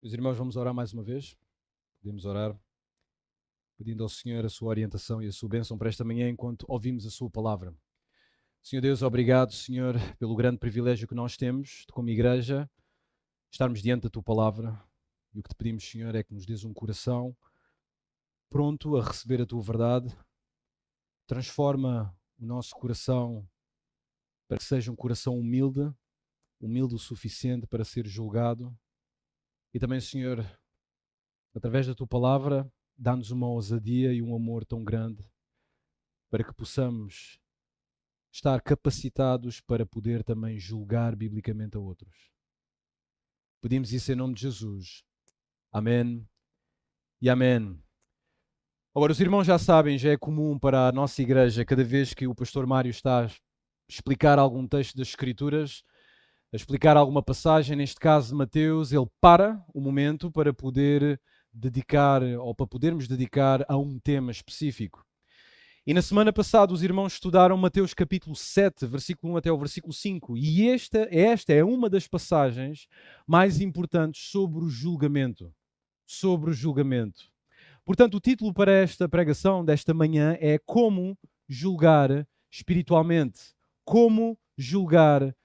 Meus irmãos, vamos orar mais uma vez. Podemos orar pedindo ao Senhor a sua orientação e a sua bênção para esta manhã enquanto ouvimos a sua palavra. Senhor Deus, obrigado, Senhor, pelo grande privilégio que nós temos de, como igreja, estarmos diante da tua palavra. E o que te pedimos, Senhor, é que nos dês um coração pronto a receber a tua verdade. Transforma o nosso coração para que seja um coração humilde o suficiente para ser julgado. E também, Senhor, através da tua palavra, dá-nos uma ousadia e um amor tão grande para que possamos estar capacitados para poder também julgar biblicamente a outros. Pedimos isso em nome de Jesus. Amém e amém. Agora, os irmãos já sabem, já é comum para a nossa igreja, cada vez que o pastor Mário está a explicar algum texto das Escrituras, a explicar alguma passagem, neste caso de Mateus, ele para o momento para poder dedicar, ou para podermos dedicar a um tema específico. E na semana passada os irmãos estudaram Mateus capítulo 7, versículo 1 até o versículo 5. E esta é uma das passagens mais importantes sobre o julgamento. Sobre o julgamento. Portanto, o título para esta pregação desta manhã é Como julgar espiritualmente. Como julgar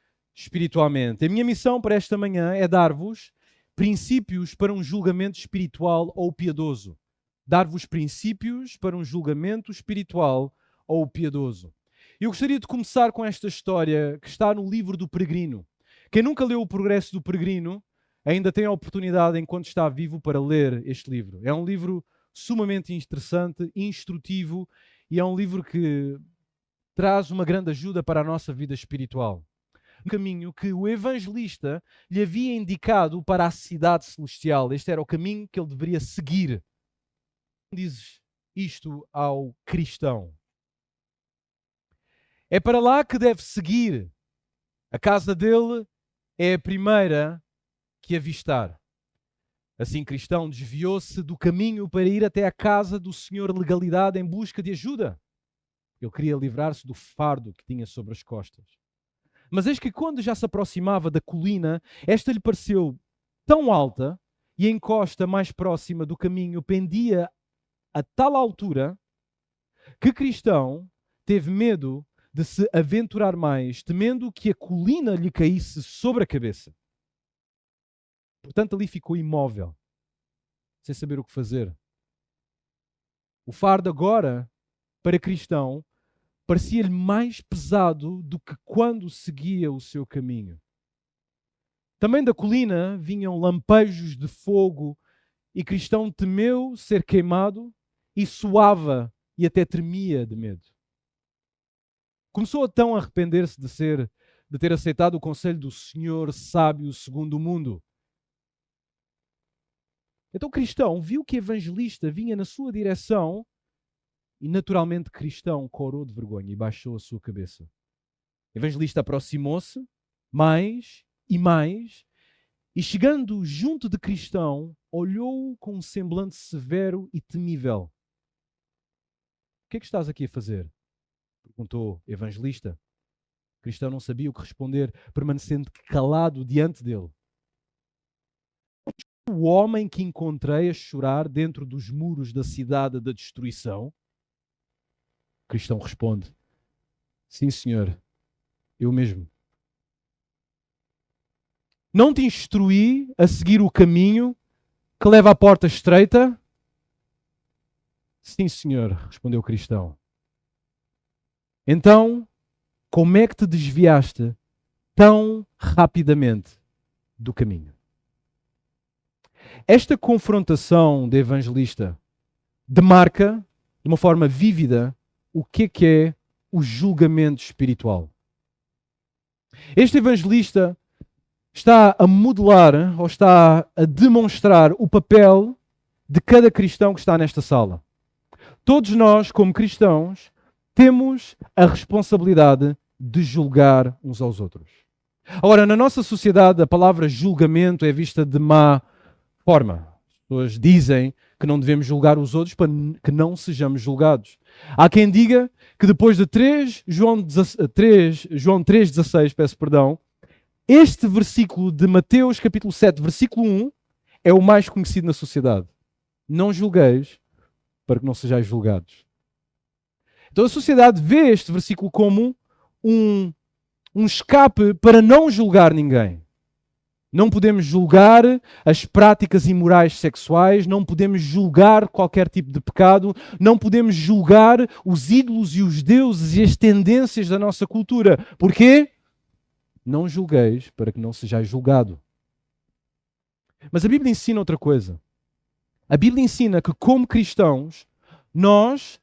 espiritualmente. A minha missão para esta manhã é dar-vos princípios para um julgamento espiritual ou piedoso. Dar-vos princípios para um julgamento espiritual ou piedoso. Eu gostaria de começar com esta história que está no livro do Peregrino. Quem nunca leu o Progresso do Peregrino ainda tem a oportunidade, enquanto está vivo, para ler este livro. É um livro sumamente interessante, instrutivo, e é um livro que traz uma grande ajuda para a nossa vida espiritual. Um caminho que o evangelista lhe havia indicado para a cidade celestial. Este era o caminho que ele deveria seguir. Dizes isto ao cristão. É para lá que deve seguir. A casa dele é a primeira que avistar. Assim, cristão desviou-se do caminho para ir até a casa do Senhor Legalidade em busca de ajuda. Ele queria livrar-se do fardo que tinha sobre as costas. Mas eis que quando já se aproximava da colina, esta lhe pareceu tão alta e a encosta mais próxima do caminho pendia a tal altura que cristão teve medo de se aventurar mais, temendo que a colina lhe caísse sobre a cabeça. Portanto, ali ficou imóvel, sem saber o que fazer. O fardo agora, para cristão, parecia-lhe mais pesado do que quando seguia o seu caminho. Também da colina vinham lampejos de fogo e cristão temeu ser queimado e suava e até tremia de medo. Começou então a arrepender-se de ter aceitado o conselho do Senhor sábio segundo o mundo. Então cristão viu que evangelista vinha na sua direção e naturalmente cristão corou de vergonha e baixou a sua cabeça. O evangelista aproximou-se mais e chegando junto de cristão, olhou-o com um semblante severo e temível. O que é que estás aqui a fazer? Perguntou o evangelista. O cristão não sabia o que responder, permanecendo calado diante dele. O homem que encontrei a chorar dentro dos muros da cidade da destruição? O cristão responde: sim, senhor, eu mesmo. Não te instruí a seguir o caminho que leva à porta estreita? Sim, senhor, respondeu o cristão. Então, como é que te desviaste tão rapidamente do caminho? Esta confrontação de evangelista demarca de uma forma vívida o que é o julgamento espiritual. Este evangelista está a modelar ou está a demonstrar o papel de cada cristão que está nesta sala. Todos nós, como cristãos, temos a responsabilidade de julgar uns aos outros. Agora, na nossa sociedade, a palavra julgamento é vista de má forma. As pessoas dizem que não devemos julgar os outros para que não sejamos julgados. Há quem diga que depois de João 3,16, este versículo de Mateus capítulo 7, versículo 1, é o mais conhecido na sociedade. Não julgueis para que não sejais julgados. Então a sociedade vê este versículo como um escape para não julgar ninguém. Não podemos julgar as práticas imorais sexuais, não podemos julgar qualquer tipo de pecado, não podemos julgar os ídolos e os deuses e as tendências da nossa cultura. Porquê? Não julgueis para que não sejais julgado. Mas a Bíblia ensina outra coisa. A Bíblia ensina que, como cristãos, nós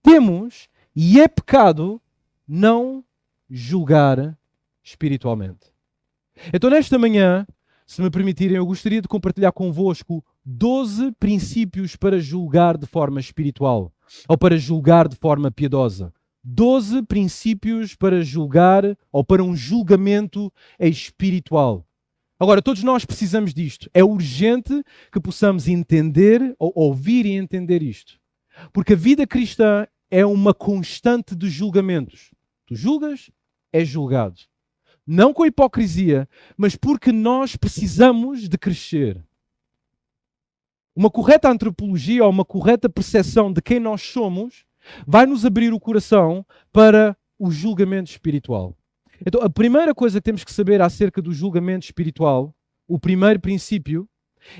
temos, e é pecado, não julgar espiritualmente. Então, nesta manhã, se me permitirem, eu gostaria de compartilhar convosco 12 princípios para julgar de forma espiritual, ou para julgar de forma piedosa. 12 princípios para julgar, ou para um julgamento espiritual. Agora, todos nós precisamos disto. É urgente que possamos entender, ou ouvir e entender isto. Porque a vida cristã é uma constante de julgamentos. Tu julgas, és julgado. Não com hipocrisia, mas porque nós precisamos de crescer. Uma correta antropologia ou uma correta percepção de quem nós somos vai nos abrir o coração para o julgamento espiritual. Então, a primeira coisa que temos que saber acerca do julgamento espiritual, o primeiro princípio,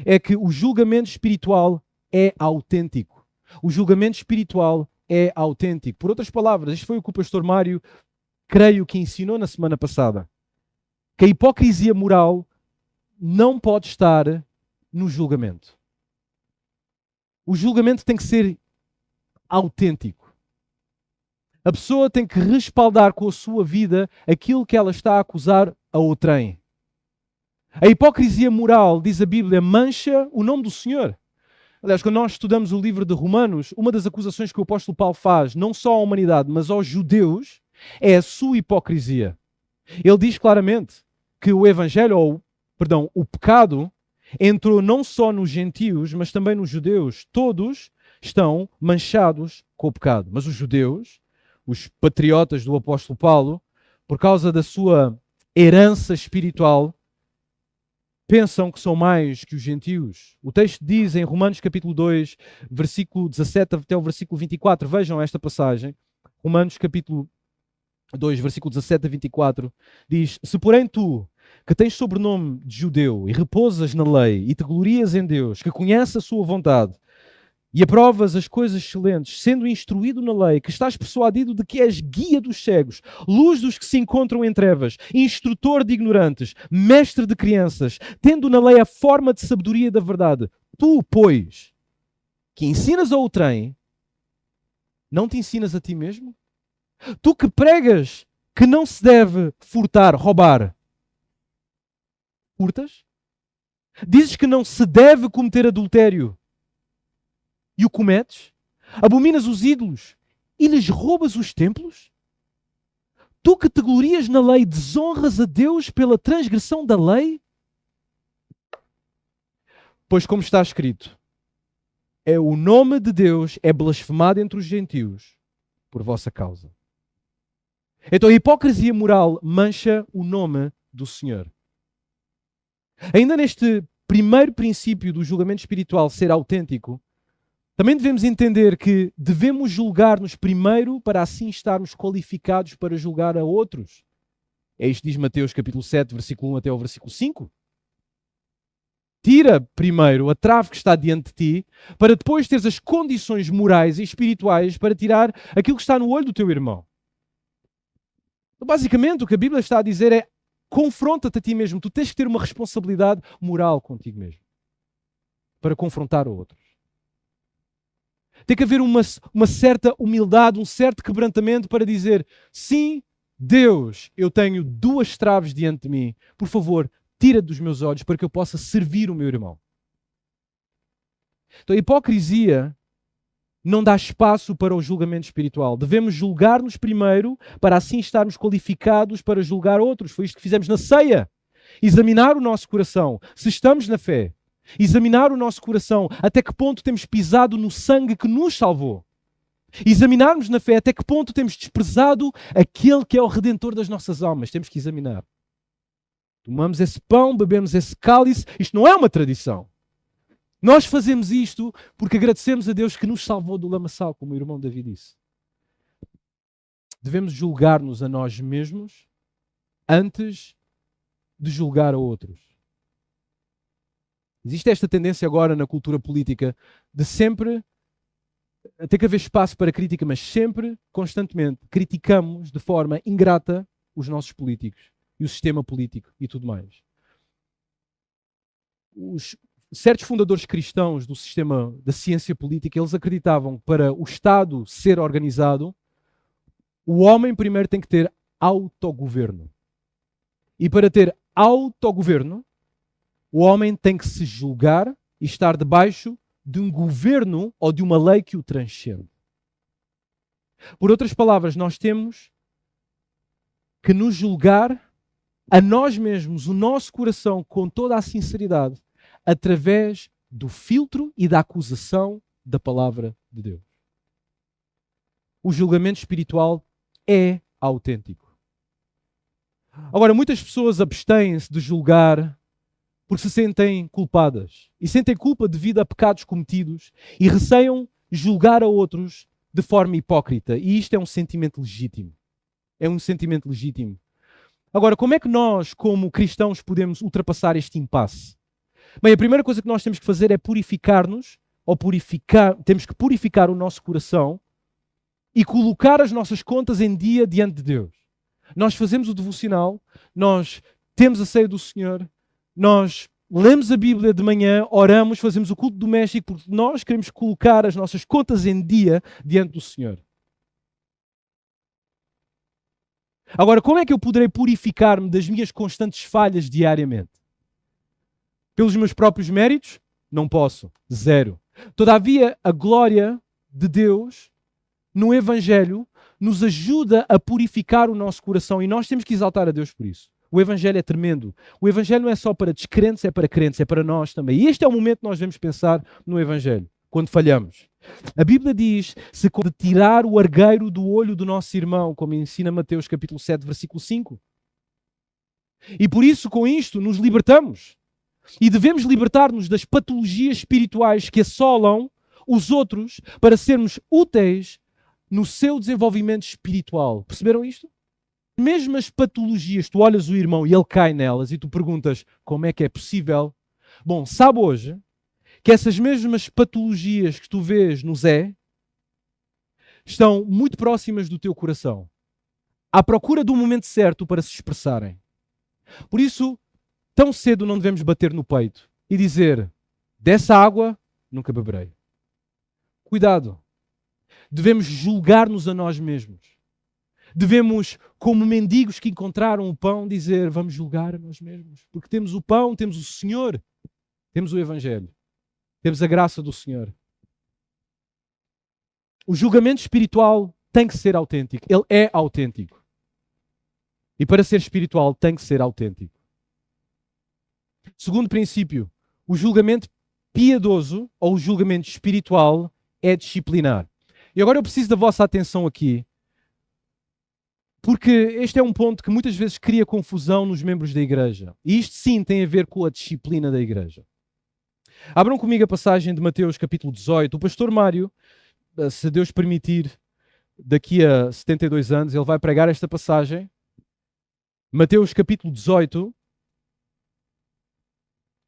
é que o julgamento espiritual é autêntico. O julgamento espiritual é autêntico. Por outras palavras, isto foi o que o pastor Mário, creio que ensinou na semana passada. Que a hipocrisia moral não pode estar no julgamento. O julgamento tem que ser autêntico. A pessoa tem que respaldar com a sua vida aquilo que ela está a acusar a outrem. A hipocrisia moral, diz a Bíblia, mancha o nome do Senhor. Aliás, quando nós estudamos o livro de Romanos, uma das acusações que o apóstolo Paulo faz, não só à humanidade, mas aos judeus, é a sua hipocrisia. Ele diz claramente que o evangelho, o pecado, entrou não só nos gentios, mas também nos judeus. Todos estão manchados com o pecado. Mas os judeus, os patriotas do apóstolo Paulo, por causa da sua herança espiritual, pensam que são mais que os gentios. O texto diz em Romanos capítulo 2, versículo 17 até o versículo 24, vejam esta passagem, Romanos capítulo 2, versículo 17 a 24, diz: Se porém tu, que tens sobrenome de judeu e repousas na lei e te glorias em Deus, que conhece a sua vontade e aprovas as coisas excelentes, sendo instruído na lei, que estás persuadido de que és guia dos cegos, luz dos que se encontram em trevas, instrutor de ignorantes, mestre de crianças, tendo na lei a forma de sabedoria da verdade, tu, pois, que ensinas a outrem, não te ensinas a ti mesmo? Tu que pregas que não se deve furtar, roubar, furtas? Dizes que não se deve cometer adultério e o cometes? Abominas os ídolos e lhes roubas os templos? Tu que te glorias na lei, desonras a Deus pela transgressão da lei? Pois como está escrito, o nome de Deus é blasfemado entre os gentios por vossa causa. Então a hipocrisia moral mancha o nome do Senhor. Ainda neste primeiro princípio do julgamento espiritual ser autêntico, também devemos entender que devemos julgar-nos primeiro para assim estarmos qualificados para julgar a outros. É isto que diz Mateus capítulo 7, versículo 1 até o versículo 5. Tira primeiro a trave que está diante de ti, para depois teres as condições morais e espirituais para tirar aquilo que está no olho do teu irmão. Então, basicamente, o que a Bíblia está a dizer é: confronta-te a ti mesmo. Tu tens que ter uma responsabilidade moral contigo mesmo para confrontar outros. Tem que haver uma certa humildade, um certo quebrantamento para dizer: sim, Deus, eu tenho duas traves diante de mim. Por favor, tira dos meus olhos para que eu possa servir o meu irmão. Então, a hipocrisia não dá espaço para o julgamento espiritual. Devemos julgar-nos primeiro para assim estarmos qualificados para julgar outros. Foi isto que fizemos na ceia. Examinar o nosso coração, se estamos na fé. Examinar o nosso coração, até que ponto temos pisado no sangue que nos salvou. Examinarmos na fé até que ponto temos desprezado aquele que é o Redentor das nossas almas. Temos que examinar. Tomamos esse pão, bebemos esse cálice. Isto não é uma tradição. Nós fazemos isto porque agradecemos a Deus que nos salvou do lamaçal, como o irmão Davi disse. Devemos julgar-nos a nós mesmos antes de julgar a outros. Existe esta tendência agora na cultura política de sempre ter que haver espaço para crítica, mas sempre, constantemente, criticamos de forma ingrata os nossos políticos e o sistema político e tudo mais. Certos fundadores cristãos do sistema da ciência política, eles acreditavam que para o Estado ser organizado, o homem primeiro tem que ter autogoverno. E para ter autogoverno, o homem tem que se julgar e estar debaixo de um governo ou de uma lei que o transcende. Por outras palavras, nós temos que nos julgar a nós mesmos, o nosso coração, com toda a sinceridade, através do filtro e da acusação da palavra de Deus. O julgamento espiritual é autêntico. Agora, muitas pessoas abstêm-se de julgar porque se sentem culpadas e sentem culpa devido a pecados cometidos e receiam julgar a outros de forma hipócrita. E isto é um sentimento legítimo. É um sentimento legítimo. Agora, como é que nós, como cristãos, podemos ultrapassar este impasse? Bem, a primeira coisa que nós temos que fazer é purificar-nos, temos que purificar o nosso coração e colocar as nossas contas em dia diante de Deus. Nós fazemos o devocional, nós temos a ceia do Senhor, nós lemos a Bíblia de manhã, oramos, fazemos o culto doméstico, porque nós queremos colocar as nossas contas em dia diante do Senhor. Agora, como é que eu poderei purificar-me das minhas constantes falhas diariamente? Pelos meus próprios méritos? Não posso. Zero. Todavia, a glória de Deus no Evangelho nos ajuda a purificar o nosso coração e nós temos que exaltar a Deus por isso. O Evangelho é tremendo. O Evangelho não é só para descrentes, é para crentes, é para nós também. E este é o momento que nós devemos pensar no Evangelho, quando falhamos. A Bíblia diz, se quando tirar o argueiro do olho do nosso irmão, como ensina Mateus capítulo 7, versículo 5. E por isso, com isto, nos libertamos. E devemos libertar-nos das patologias espirituais que assolam os outros para sermos úteis no seu desenvolvimento espiritual. Perceberam isto? Mesmo as patologias, tu olhas o irmão e ele cai nelas e tu perguntas como é que é possível. Bom, sabe hoje que essas mesmas patologias que tu vês no Zé estão muito próximas do teu coração, à procura do momento certo para se expressarem. Por isso, tão cedo não devemos bater no peito e dizer, dessa água nunca beberei. Cuidado. Devemos julgar-nos a nós mesmos. Devemos, como mendigos que encontraram o pão, dizer, vamos julgar a nós mesmos. Porque temos o pão, temos o Senhor, temos o Evangelho, temos a graça do Senhor. O julgamento espiritual tem que ser autêntico. Ele é autêntico. E para ser espiritual tem que ser autêntico. Segundo princípio, o julgamento piedoso ou o julgamento espiritual é disciplinar. E agora eu preciso da vossa atenção aqui, porque este é um ponto que muitas vezes cria confusão nos membros da igreja. E isto sim tem a ver com a disciplina da igreja. Abram comigo a passagem de Mateus capítulo 18. O pastor Mário, se Deus permitir, daqui a 72 anos, ele vai pregar esta passagem. Mateus capítulo 18,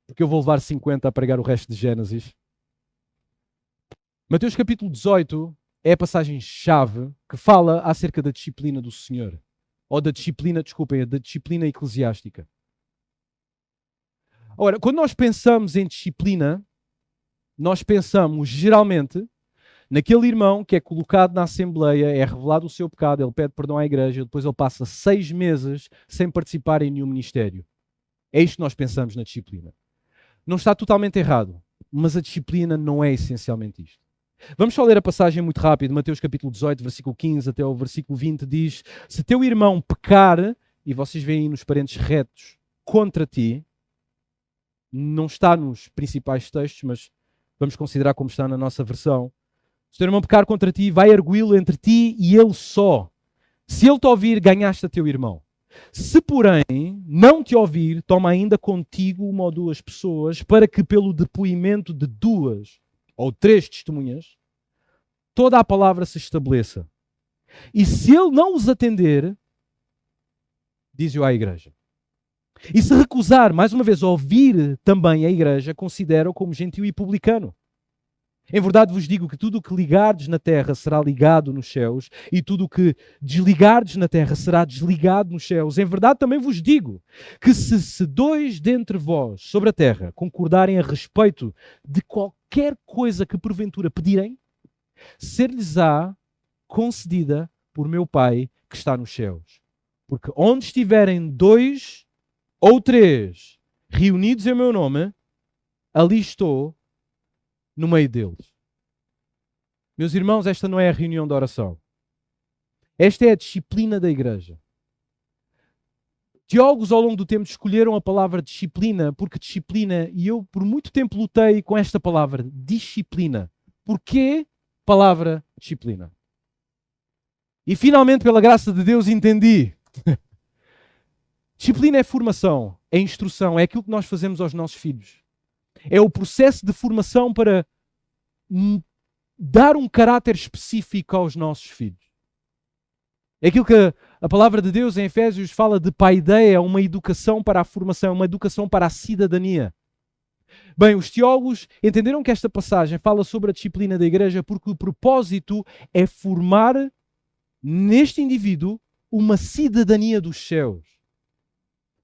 porque eu vou levar 50 a pregar o resto de Gênesis. Mateus capítulo 18 é a passagem-chave que fala acerca da disciplina do Senhor. Ou da disciplina, desculpem, da disciplina eclesiástica. Ora, quando nós pensamos em disciplina, nós pensamos geralmente naquele irmão que é colocado na Assembleia, é revelado o seu pecado, ele pede perdão à igreja, depois ele passa 6 meses sem participar em nenhum ministério. É isto que nós pensamos na disciplina. Não está totalmente errado, mas a disciplina não é essencialmente isto. Vamos só ler a passagem muito rápido. Mateus capítulo 18, versículo 15 até o versículo 20 diz: se teu irmão pecar, e vocês veem aí nos parênteses retos, contra ti, não está nos principais textos, mas vamos considerar como está na nossa versão. Se teu irmão pecar contra ti, vai arguí-lo entre ti e ele só. Se ele te ouvir, ganhaste a teu irmão. Se, porém, não te ouvir, toma ainda contigo uma ou duas pessoas, para que pelo depoimento de duas ou três testemunhas, toda a palavra se estabeleça. E se ele não os atender, diz-o à igreja. E se recusar, mais uma vez, a ouvir também a igreja, considera-o como gentio e publicano. Em verdade vos digo que tudo o que ligardes na terra será ligado nos céus, e tudo o que desligardes na terra será desligado nos céus. Em verdade também vos digo que se dois dentre vós sobre a terra concordarem a respeito de qualquer coisa que porventura pedirem, ser-lhes-á concedida por meu Pai que está nos céus. Porque onde estiverem dois ou três reunidos em meu nome, ali estou no meio deles. Meus irmãos, esta não é a reunião de oração. Esta é a disciplina da igreja. Teólogos ao longo do tempo escolheram a palavra disciplina porque disciplina, e eu por muito tempo lutei com esta palavra, disciplina. Porquê palavra disciplina? E finalmente, pela graça de Deus, entendi. Disciplina é formação, é instrução, é aquilo que nós fazemos aos nossos filhos. É o processo de formação para dar um caráter específico aos nossos filhos. É aquilo que a palavra de Deus em Efésios fala de paideia, uma educação para a formação, uma educação para a cidadania. Bem, os teólogos entenderam que esta passagem fala sobre a disciplina da igreja porque o propósito é formar neste indivíduo uma cidadania dos céus.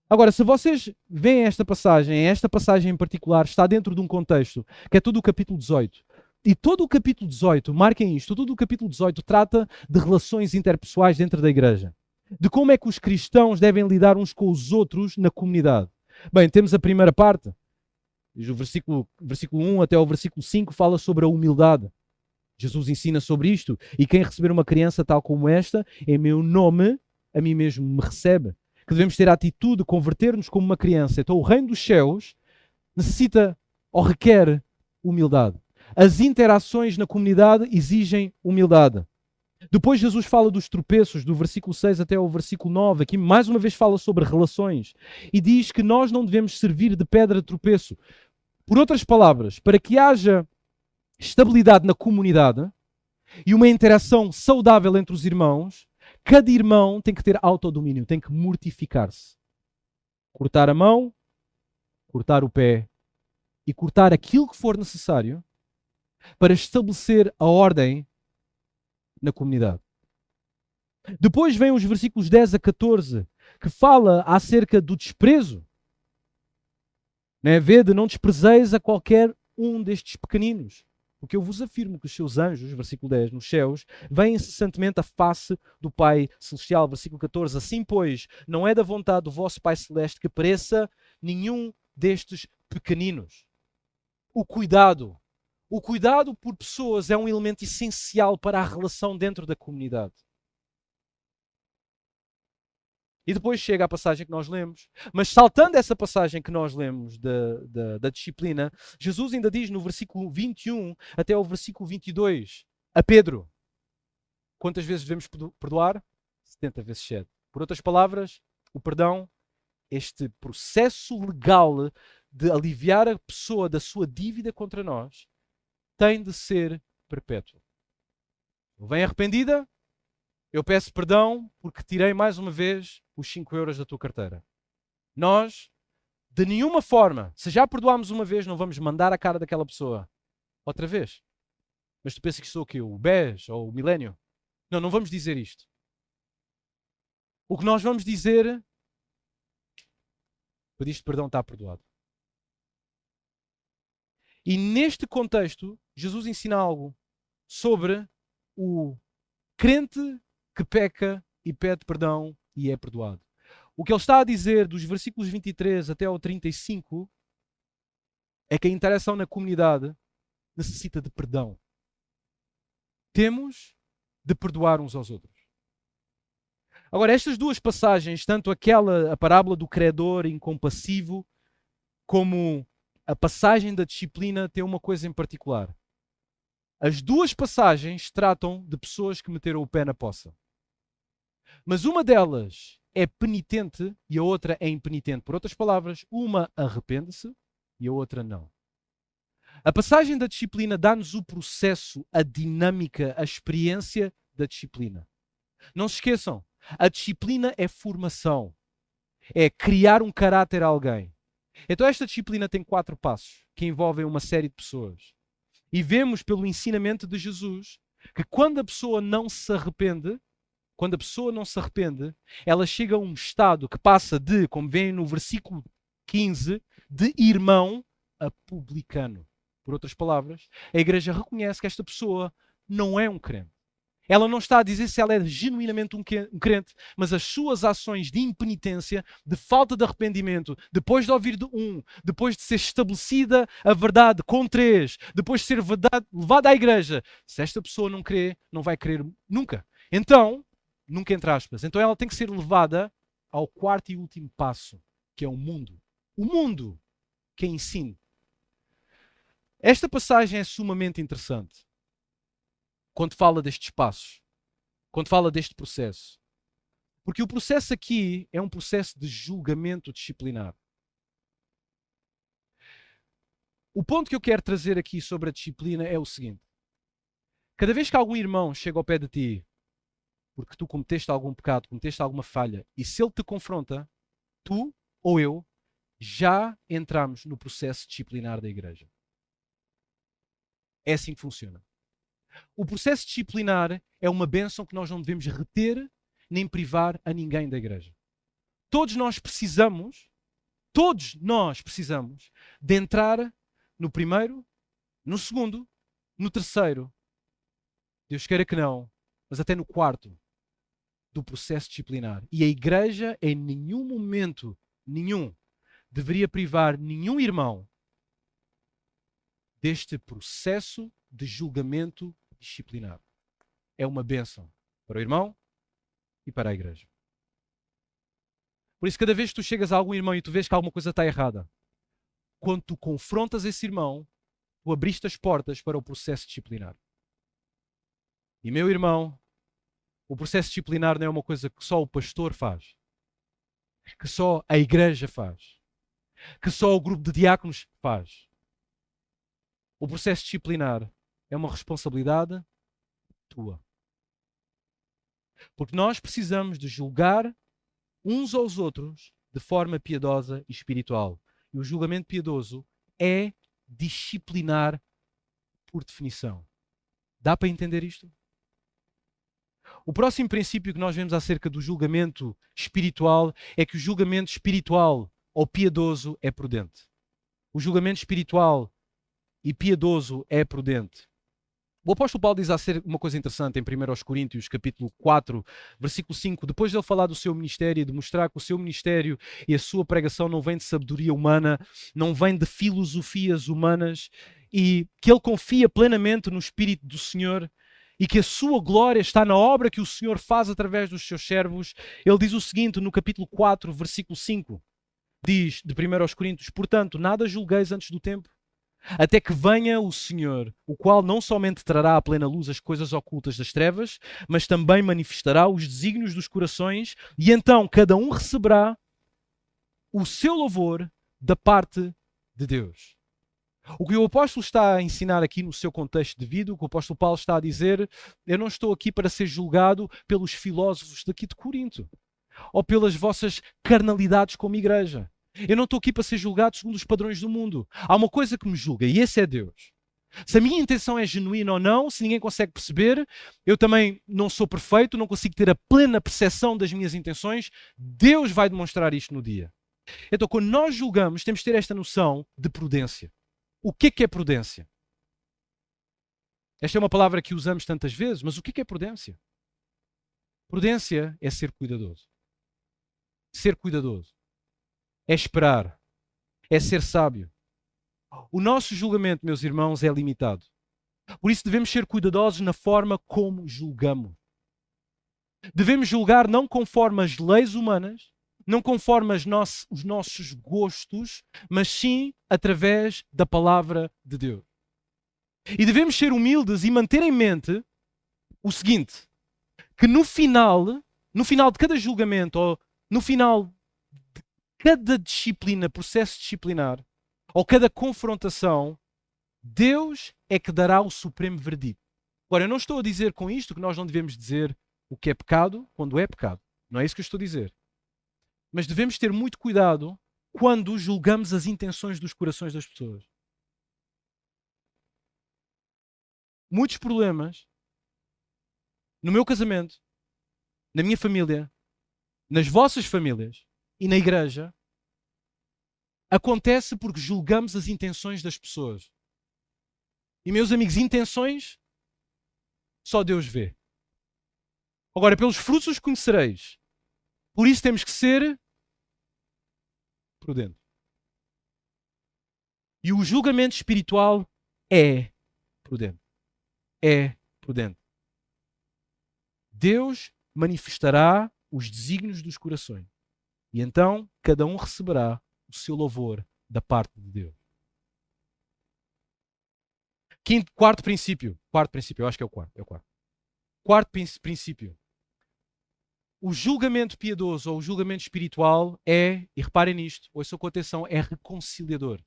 Agora, se vocês veem esta passagem em particular está dentro de um contexto que é todo o capítulo 18. E todo o capítulo 18, marquem isto, todo o capítulo 18 trata de relações interpessoais dentro da igreja. De como é que os cristãos devem lidar uns com os outros na comunidade. Bem, temos a primeira parte. O versículo 1 até o versículo 5 fala sobre a humildade. Jesus ensina sobre isto. E quem receber uma criança tal como esta, em meu nome, a mim mesmo me recebe. Que devemos ter a atitude de converter-nos como uma criança. Então o reino dos céus necessita ou requer humildade. As interações na comunidade exigem humildade. Depois Jesus fala dos tropeços, do versículo 6 até o versículo 9. Aqui mais uma vez fala sobre relações. E diz que nós não devemos servir de pedra de tropeço. Por outras palavras, para que haja estabilidade na comunidade e uma interação saudável entre os irmãos, cada irmão tem que ter autodomínio, tem que mortificar-se. Cortar a mão, cortar o pé e cortar aquilo que for necessário para estabelecer a ordem na comunidade. Depois vem os versículos 10 a 14, que fala acerca do desprezo. Vede, não desprezeis a qualquer um destes pequeninos, porque eu vos afirmo que os seus anjos, versículo 10, nos céus, veem incessantemente a face do Pai Celestial, versículo 14. Assim, pois, não é da vontade do vosso Pai Celeste que pereça nenhum destes pequeninos. O cuidado por pessoas é um elemento essencial para a relação dentro da comunidade. E depois chega a passagem que nós lemos. Mas saltando essa passagem que nós lemos da disciplina, Jesus ainda diz no versículo 21 até o versículo 22 a Pedro: quantas vezes devemos perdoar? 70 vezes 7. Por outras palavras, o perdão, este processo legal de aliviar a pessoa da sua dívida contra nós, tem de ser perpétuo. Vem arrependida, eu peço perdão porque tirei mais uma vez os 5 euros da tua carteira. Nós, de nenhuma forma, se já perdoámos uma vez, não vamos mandar a cara daquela pessoa outra vez. Mas tu pensas que sou o quê? O BES ou o Milénio? Não, não vamos dizer isto. O que nós vamos dizer, pediste perdão, está perdoado. E neste contexto, Jesus ensina algo sobre o crente que peca e pede perdão e é perdoado. O que ele está a dizer dos versículos 23 até ao 35 é que a interação na comunidade necessita de perdão. Temos de perdoar uns aos outros. Agora, estas duas passagens, tanto a parábola do credor incompassivo, como a passagem da disciplina, tem uma coisa em particular. As duas passagens tratam de pessoas que meteram o pé na poça. Mas uma delas é penitente e a outra é impenitente. Por outras palavras, uma arrepende-se e a outra não. A passagem da disciplina dá-nos o processo, a dinâmica, a experiência da disciplina. Não se esqueçam, a disciplina é formação. É criar um caráter a alguém. Então esta disciplina tem 4 passos que envolvem uma série de pessoas. E vemos pelo ensinamento de Jesus que quando a pessoa não se arrepende, ela chega a um estado que passa de, como vem no versículo 15, de irmão a publicano. Por outras palavras, a igreja reconhece que esta pessoa não é um crente. Ela não está a dizer se ela é genuinamente um crente, mas as suas ações de impenitência, de falta de arrependimento, depois de ouvir de um, depois de ser estabelecida a verdade com 3, depois de ser levada à igreja, se esta pessoa não crê, não vai crer nunca. Então, nunca entre aspas, então ela tem que ser levada ao 4º e último passo, que é o mundo. O mundo que é ensino. Esta passagem é sumamente interessante. Quando fala destes passos, quando fala deste processo. Porque o processo aqui é um processo de julgamento disciplinar. O ponto que eu quero trazer aqui sobre a disciplina é o seguinte. Cada vez que algum irmão chega ao pé de ti, porque tu cometeste algum pecado, cometeste alguma falha, e se ele te confronta, tu ou eu já entramos no processo disciplinar da igreja. É assim que funciona. O processo disciplinar é uma bênção que nós não devemos reter nem privar a ninguém da igreja. Todos nós precisamos de entrar no primeiro, no segundo, no terceiro, Deus queira que não, mas até no 4º do processo disciplinar. E a igreja em nenhum momento, deveria privar nenhum irmão deste processo de julgamento disciplinar. É uma bênção para o irmão e para a igreja. Por isso, cada vez que tu chegas a algum irmão e tu vês que alguma coisa está errada, quando tu confrontas esse irmão, tu abriste as portas para o processo disciplinar. E meu irmão, o processo disciplinar não é uma coisa que só o pastor faz, que só a igreja faz, que só o grupo de diáconos faz. O processo disciplinar é uma responsabilidade tua. Porque nós precisamos de julgar uns aos outros de forma piedosa e espiritual. E o julgamento piedoso é disciplinar por definição. Dá para entender isto? O próximo princípio que nós vemos acerca do julgamento espiritual é que o julgamento espiritual ou piedoso é prudente. O julgamento espiritual e piedoso é prudente. O apóstolo Paulo diz uma coisa interessante em 1 Coríntios, capítulo 4, versículo 5. Depois de ele falar do seu ministério e de mostrar que o seu ministério e a sua pregação não vem de sabedoria humana, não vem de filosofias humanas, e que ele confia plenamente no Espírito do Senhor e que a sua glória está na obra que o Senhor faz através dos seus servos, ele diz o seguinte no capítulo 4, versículo 5. Diz de 1 Coríntios: portanto, nada julgueis antes do tempo, até que venha o Senhor, o qual não somente trará à plena luz as coisas ocultas das trevas, mas também manifestará os desígnios dos corações, e então cada um receberá o seu louvor da parte de Deus. O que o apóstolo está a ensinar aqui no seu contexto de vida, o que o apóstolo Paulo está a dizer: eu não estou aqui para ser julgado pelos filósofos daqui de Corinto, ou pelas vossas carnalidades como igreja. Eu não estou aqui para ser julgado segundo os padrões do mundo. Há uma coisa que me julga, e esse é Deus. Se a minha intenção é genuína ou não, se ninguém consegue perceber, eu também não sou perfeito, não consigo ter a plena percepção das minhas intenções, Deus vai demonstrar isto no dia. Então, quando nós julgamos, temos de ter esta noção de prudência. O que é prudência? Esta é uma palavra que usamos tantas vezes, mas o que é prudência? Prudência é ser cuidadoso. Ser cuidadoso. É esperar. É ser sábio. O nosso julgamento, meus irmãos, é limitado. Por isso devemos ser cuidadosos na forma como julgamos. Devemos julgar não conforme as leis humanas, não conforme os nossos gostos, mas sim através da palavra de Deus. E devemos ser humildes e manter em mente o seguinte, que no final de cada julgamento, ou no final de cada disciplina, processo disciplinar, ou cada confrontação, Deus é que dará o supremo verdito. Agora, eu não estou a dizer com isto que nós não devemos dizer o que é pecado quando é pecado. Não é isso que eu estou a dizer. Mas devemos ter muito cuidado quando julgamos as intenções dos corações das pessoas. Muitos problemas no meu casamento, na minha família, nas vossas famílias e na igreja acontece porque julgamos as intenções das pessoas. E, meus amigos, intenções só Deus vê. Agora, pelos frutos os conhecereis. Por isso temos que ser prudentes. E o julgamento espiritual é prudente. É prudente. Deus manifestará os desígnios dos corações. E então cada um receberá o seu louvor da parte de Deus. Quarto princípio, eu acho que é o quarto. Quarto princípio. O julgamento piedoso ou o julgamento espiritual é, e reparem nisto, ouçam com atenção, é reconciliador.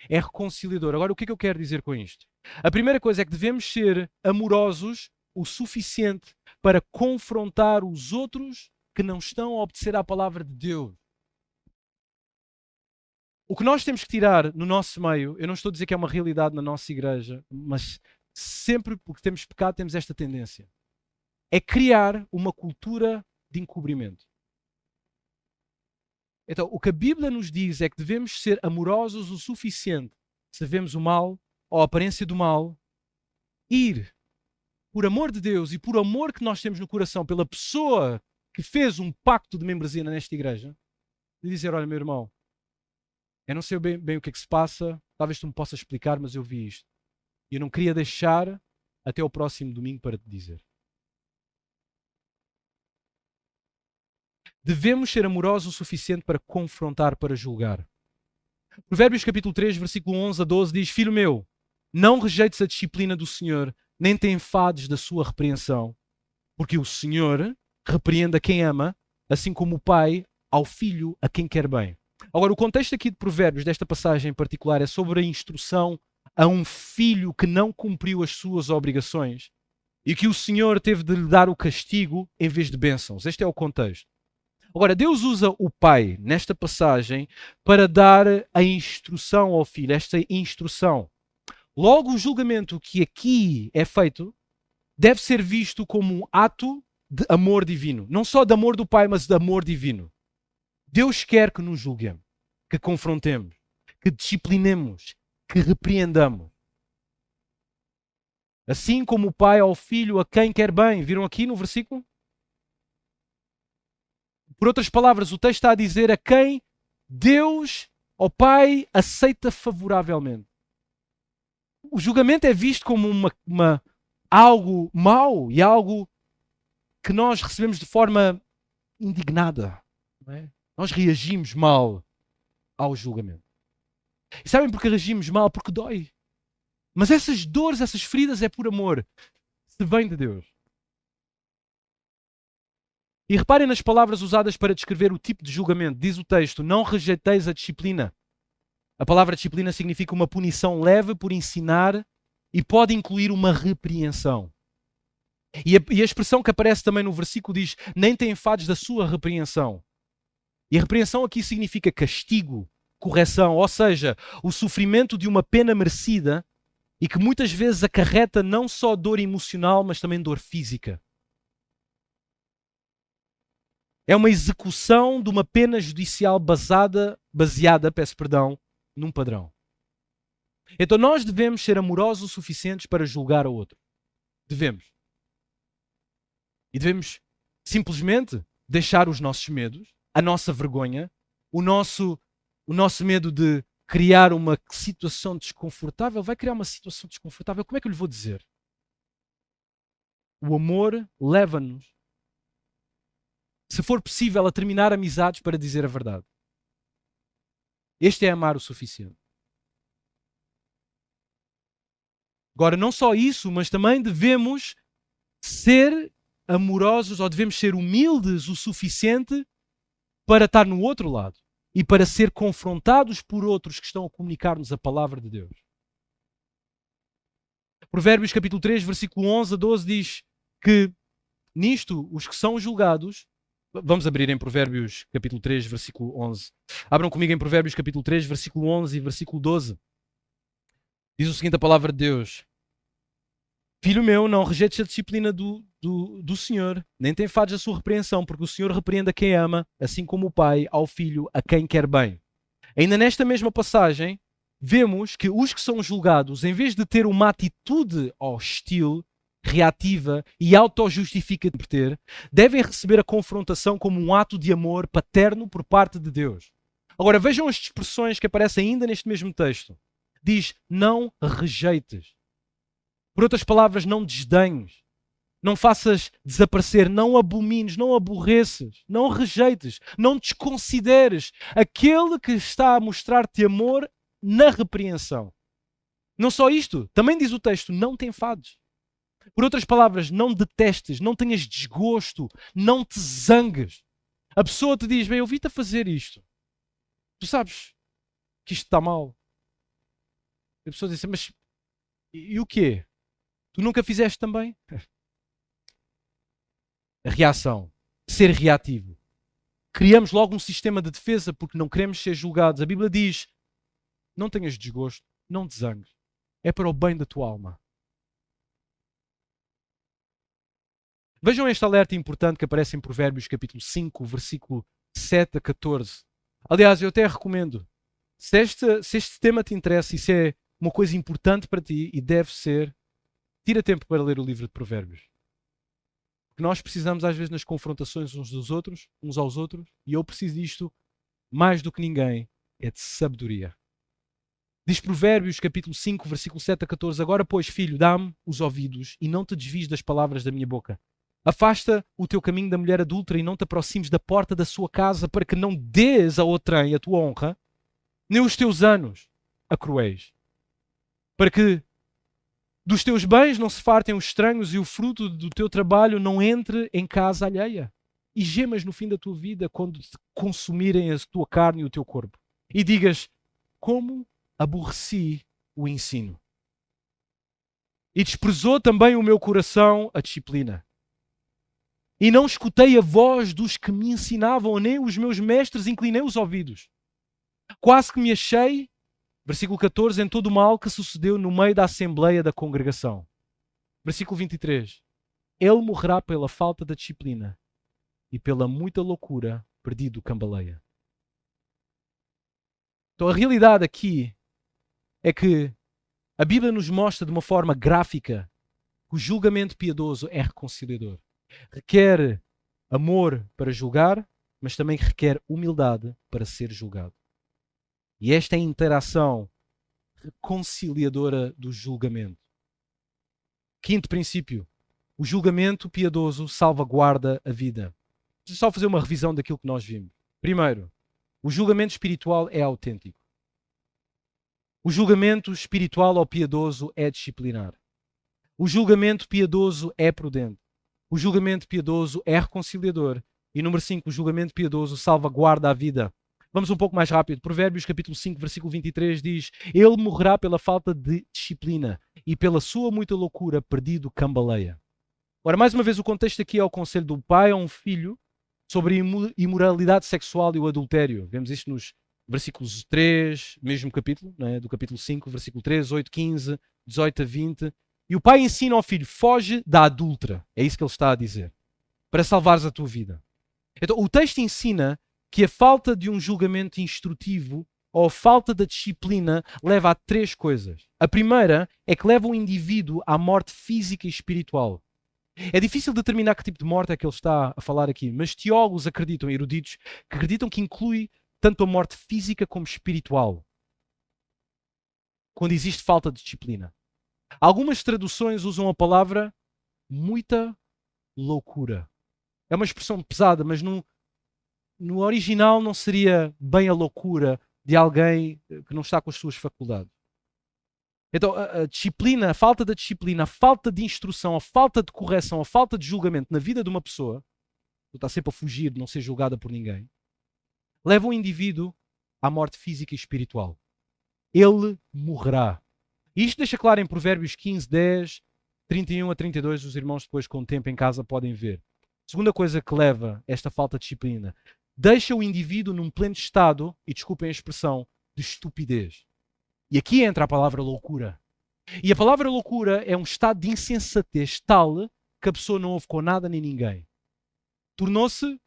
É reconciliador. Agora, o que é que eu quero dizer com isto? A primeira coisa é que devemos ser amorosos o suficiente para confrontar os outros que não estão a obedecer à palavra de Deus. O que nós temos que tirar no nosso meio, eu não estou a dizer que é uma realidade na nossa igreja, mas sempre porque temos pecado temos esta tendência. É criar uma cultura de encobrimento. Então, o que a Bíblia nos diz é que devemos ser amorosos o suficiente, se vemos o mal ou a aparência do mal, ir por amor de Deus e por amor que nós temos no coração pela pessoa que fez um pacto de membresia nesta igreja, de dizer, olha, meu irmão, eu não sei bem o que é que se passa, talvez tu me possas explicar, mas eu vi isto. E eu não queria deixar até o próximo domingo para te dizer. Devemos ser amorosos o suficiente para confrontar, para julgar. Provérbios capítulo 3, versículo 11 a 12 diz, filho meu, não rejeites a disciplina do Senhor, nem te enfades da sua repreensão, porque o Senhor repreende a quem ama, assim como o pai ao filho a quem quer bem. Agora, o contexto aqui de Provérbios, desta passagem em particular, é sobre a instrução a um filho que não cumpriu as suas obrigações e que o Senhor teve de lhe dar o castigo em vez de bênçãos. Este é o contexto. Agora, Deus usa o pai, nesta passagem, para dar a instrução ao filho, esta instrução. Logo, o julgamento que aqui é feito deve ser visto como um ato de amor divino. Não só de amor do pai, mas de amor divino. Deus quer que nos julguemos, que confrontemos, que disciplinemos, que repreendamos. Assim como o pai ao filho a quem quer bem. Viram aqui no versículo? Por outras palavras, o texto está a dizer a quem Deus, ao pai, aceita favoravelmente. O julgamento é visto como algo mau e algo que nós recebemos de forma indignada. Não é? Nós reagimos mal ao julgamento. E sabem porque reagimos mal? Porque dói. Mas essas dores, essas feridas é por amor. Se vem de Deus. E reparem nas palavras usadas para descrever o tipo de julgamento. Diz o texto, não rejeiteis a disciplina. A palavra disciplina significa uma punição leve por ensinar e pode incluir uma repreensão. E a expressão que aparece também no versículo diz, nem te enfades da sua repreensão. E a repreensão aqui significa castigo, correção, ou seja, o sofrimento de uma pena merecida e que muitas vezes acarreta não só dor emocional, mas também dor física. É uma execução de uma pena judicial baseada, num padrão. Então nós devemos ser amorosos o suficientes para julgar o outro. Devemos. E devemos simplesmente deixar os nossos medos, a nossa vergonha, o nosso medo de criar uma situação desconfortável. Vai criar uma situação desconfortável. Como é que eu lhe vou dizer? O amor leva-nos, se for possível, a terminar amizades para dizer a verdade. Este é amar o suficiente. Agora, não só isso, mas também devemos ser amorosos ou devemos ser humildes o suficiente para estar no outro lado e para ser confrontados por outros que estão a comunicar-nos a palavra de Deus. Provérbios capítulo 3, versículo 11 a 12 diz que nisto os que são julgados, vamos abrir em Provérbios capítulo 3, versículo 11. Abram comigo em Provérbios capítulo 3, versículo 11 e versículo 12. Diz o seguinte a palavra de Deus: Filho meu, não rejeites a disciplina do Senhor, nem te enfades a sua repreensão, porque o Senhor repreende a quem ama, assim como o Pai ao Filho a quem quer bem. Ainda nesta mesma passagem, vemos que os que são julgados, em vez de ter uma atitude hostil, reativa e auto-justificativa, devem receber a confrontação como um ato de amor paterno por parte de Deus. Agora vejam as expressões que aparecem ainda neste mesmo texto. Diz, não rejeites. Por outras palavras, não desdenhes. Não faças desaparecer, não abomines, não aborreças, não rejeites, não desconsideres aquele que está a mostrar-te amor na repreensão. Não só isto, também diz o texto, não te enfades. Por outras palavras, não detestes, não tenhas desgosto, não te zangues. A pessoa te diz, bem, eu vi-te a fazer isto. Tu sabes que isto está mal. A pessoa diz, mas e o quê? Tu nunca fizeste também? A reação, ser reativo. Criamos logo um sistema de defesa porque não queremos ser julgados. A Bíblia diz, não tenhas desgosto, não te zangues. É para o bem da tua alma. Vejam este alerta importante que aparece em Provérbios capítulo 5, versículo 7 a 14. Aliás, eu até recomendo, se este tema te interessa e se é uma coisa importante para ti e deve ser, tira tempo para ler o livro de Provérbios. Porque nós precisamos às vezes nas confrontações uns aos outros, e eu preciso disto mais do que ninguém, é de sabedoria. Diz Provérbios capítulo 5, versículo 7 a 14, agora pois, filho, dá-me os ouvidos e não te desvies das palavras da minha boca. Afasta o teu caminho da mulher adúltera e não te aproximes da porta da sua casa para que não dês a outrem a tua honra, nem os teus anos a cruéis. Para que dos teus bens não se fartem os estranhos e o fruto do teu trabalho não entre em casa alheia. E gemas no fim da tua vida quando te consumirem a tua carne e o teu corpo. E digas, como aborreci o ensino. E desprezou também o meu coração a disciplina. E não escutei a voz dos que me ensinavam, nem os meus mestres inclinei os ouvidos. Quase que me achei, versículo 14, em todo o mal que sucedeu no meio da assembleia da congregação. Versículo 23. Ele morrerá pela falta da disciplina e pela muita loucura perdido cambaleia. Então a realidade aqui é que a Bíblia nos mostra de uma forma gráfica que o julgamento piedoso é reconciliador. Requer amor para julgar, mas também requer humildade para ser julgado. E esta é a interação reconciliadora do julgamento. Quinto princípio. O julgamento piedoso salvaguarda a vida. Deixa eu só fazer uma revisão daquilo que nós vimos. Primeiro, o julgamento espiritual é autêntico. O julgamento espiritual ou piedoso é disciplinar. O julgamento piedoso é prudente. O julgamento piedoso é reconciliador. E número 5, o julgamento piedoso salvaguarda a vida. Vamos um pouco mais rápido. Provérbios capítulo 5, versículo 23 diz, ele morrerá pela falta de disciplina e pela sua muita loucura perdido cambaleia. Ora, mais uma vez o contexto aqui é o conselho do pai a um filho sobre a imoralidade sexual e o adultério. Vemos isto nos versículos 3, mesmo capítulo, né, do capítulo 5, versículo 3, 8, 15, 18 a 20. E o pai ensina ao filho, foge da adúltera. É isso que ele está a dizer. Para salvares a tua vida. Então, o texto ensina que a falta de um julgamento instrutivo ou a falta da disciplina leva a 3 coisas. A primeira é que leva o indivíduo à morte física e espiritual. É difícil determinar que tipo de morte é que ele está a falar aqui, mas teólogos acreditam, eruditos, que acreditam que inclui tanto a morte física como espiritual. Quando existe falta de disciplina. Algumas traduções usam a palavra muita loucura. É uma expressão pesada, mas no original não seria bem a loucura de alguém que não está com as suas faculdades. Então, a disciplina, a falta da disciplina, a falta de instrução, a falta de correção, a falta de julgamento na vida de uma pessoa, que está sempre a fugir de não ser julgada por ninguém, leva o indivíduo à morte física e espiritual. Ele morrerá. E isto deixa claro em Provérbios 15, 10, 31 a 32, os irmãos depois com o tempo em casa podem ver. Segunda coisa que leva esta falta de disciplina, deixa o indivíduo num pleno estado, e desculpem a expressão, de estupidez. E aqui entra a palavra loucura. E a palavra loucura é um estado de insensatez tal que a pessoa não ouve com nada nem ninguém. Tornou-se,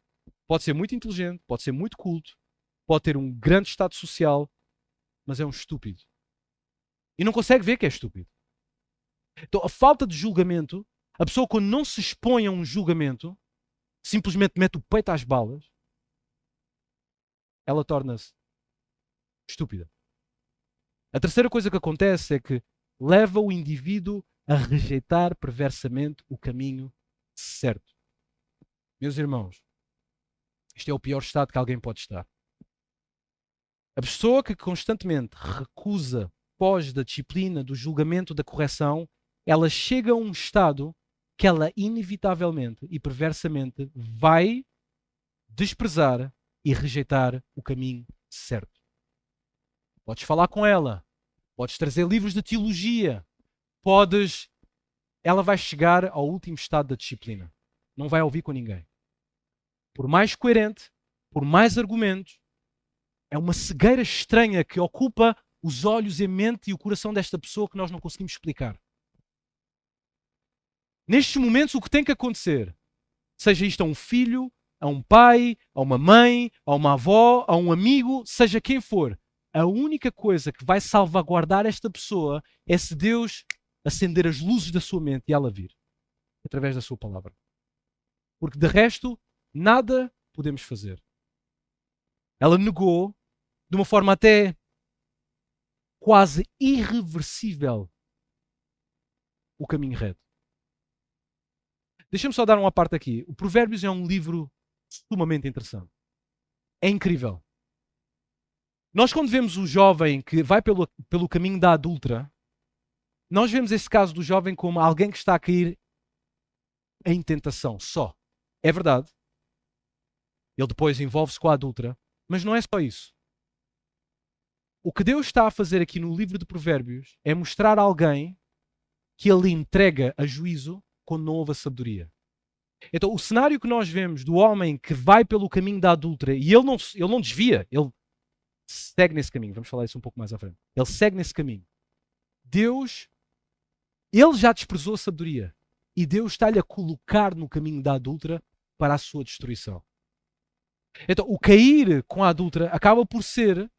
pode ser muito inteligente, pode ser muito culto, pode ter um grande estado social, mas é um estúpido. E não consegue ver que é estúpido. Então, a falta de julgamento, a pessoa quando não se expõe a um julgamento, simplesmente mete o peito às balas, ela torna-se estúpida. A terceira coisa que acontece é que leva o indivíduo a rejeitar perversamente o caminho certo. Meus irmãos, isto é o pior estado que alguém pode estar. A pessoa que constantemente recusa, foge da disciplina, do julgamento, da correção, ela chega a um estado que ela inevitavelmente e perversamente vai desprezar e rejeitar o caminho certo. Podes falar com ela, podes trazer livros de teologia, ela vai chegar ao último estado da disciplina. Não vai ouvir com ninguém. Por mais coerente, por mais argumentos, é uma cegueira estranha que ocupa os olhos e a mente e o coração desta pessoa que nós não conseguimos explicar. Nestes momentos, o que tem que acontecer, seja isto a um filho, a um pai, a uma mãe, a uma avó, a um amigo, seja quem for, a única coisa que vai salvaguardar esta pessoa é se Deus acender as luzes da sua mente e ela vir, através da sua palavra. Porque de resto, nada podemos fazer. Ela negou, de uma forma até quase irreversível, o caminho reto. Deixa-me só dar uma parte aqui. O Provérbios é um livro sumamente interessante. É incrível. Nós, quando vemos o jovem que vai pelo caminho da adúltera, nós vemos esse caso do jovem como alguém que está a cair em tentação, só. É verdade. Ele depois envolve-se com a adúltera, mas não é só isso. O que Deus está a fazer aqui no livro de Provérbios é mostrar a alguém que ele entrega a juízo quando não houve a sabedoria. Então, o cenário que nós vemos do homem que vai pelo caminho da adúltera e ele não desvia, ele segue nesse caminho. Vamos falar isso um pouco mais à frente. Ele segue nesse caminho. Deus, ele já desprezou a sabedoria e Deus está-lhe a colocar no caminho da adúltera para a sua destruição. Então, o cair com a adúltera acaba por ser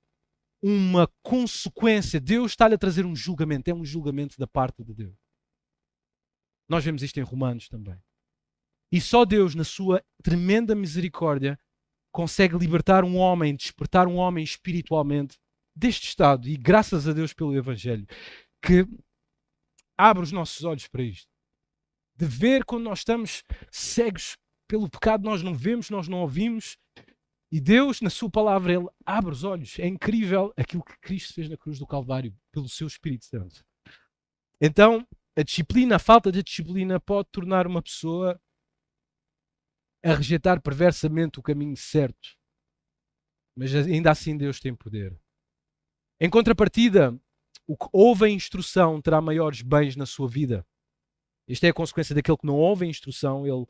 uma consequência. Deus está-lhe a trazer um julgamento. É um julgamento da parte de Deus. Nós vemos isto em Romanos também. E só Deus, na sua tremenda misericórdia, consegue libertar um homem, despertar um homem espiritualmente deste estado. E graças a Deus pelo Evangelho, que abre os nossos olhos para isto. De ver quando nós estamos cegos pelo pecado, nós não vemos, nós não ouvimos. E Deus, na sua palavra, Ele abre os olhos. É incrível aquilo que Cristo fez na cruz do Calvário, pelo seu Espírito Santo. Então, a disciplina, a falta de disciplina pode tornar uma pessoa a rejeitar perversamente o caminho certo. Mas ainda assim Deus tem poder. Em contrapartida, o que ouve a instrução terá maiores bens na sua vida. Isto é a consequência daquele que não ouve a instrução, ele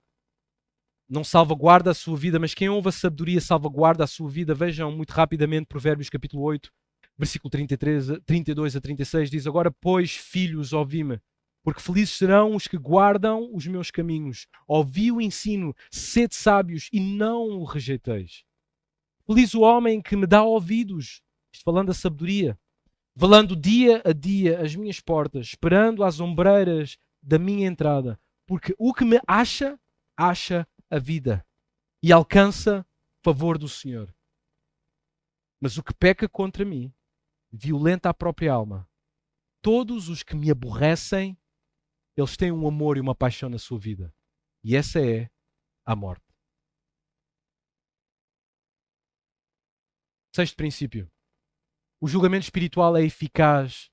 não salvaguarda a sua vida, mas quem ouve a sabedoria salvaguarda a sua vida. Vejam muito rapidamente Provérbios capítulo 8, versículo 32 a 36, diz: Agora, pois, filhos, ouvi-me, porque felizes serão os que guardam os meus caminhos. Ouvi o ensino, sede sábios e não o rejeiteis. Feliz o homem que me dá ouvidos, falando da sabedoria, velando dia a dia as minhas portas, esperando às ombreiras da minha entrada, porque o que me acha, acha a vida e alcança favor do Senhor. Mas o que peca contra mim, violenta a própria alma. Todos os que me aborrecem, eles têm um amor e uma paixão na sua vida. E essa é a morte. Sexto princípio. O julgamento espiritual é eficaz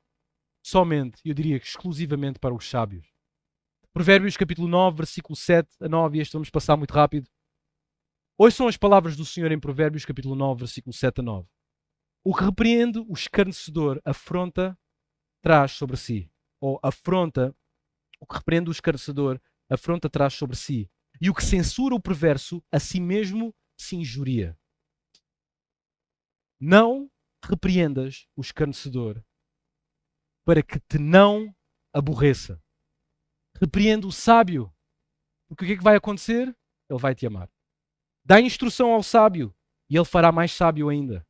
somente, eu diria exclusivamente, para os sábios. Provérbios capítulo 9, versículo 7 a 9, e este vamos passar muito rápido. Ouçam as palavras do Senhor em Provérbios, capítulo 9, versículo 7 a 9. O que repreende o escarnecedor, afronta traz sobre si. Ou afronta, o que repreende o escarnecedor, afronta traz sobre si. E o que censura o perverso, a si mesmo se injuria. Não repreendas o escarnecedor, para que te não aborreça. Repreende o sábio, porque o que é que vai acontecer? Ele vai te amar. Dá instrução ao sábio, e ele fará mais sábio ainda.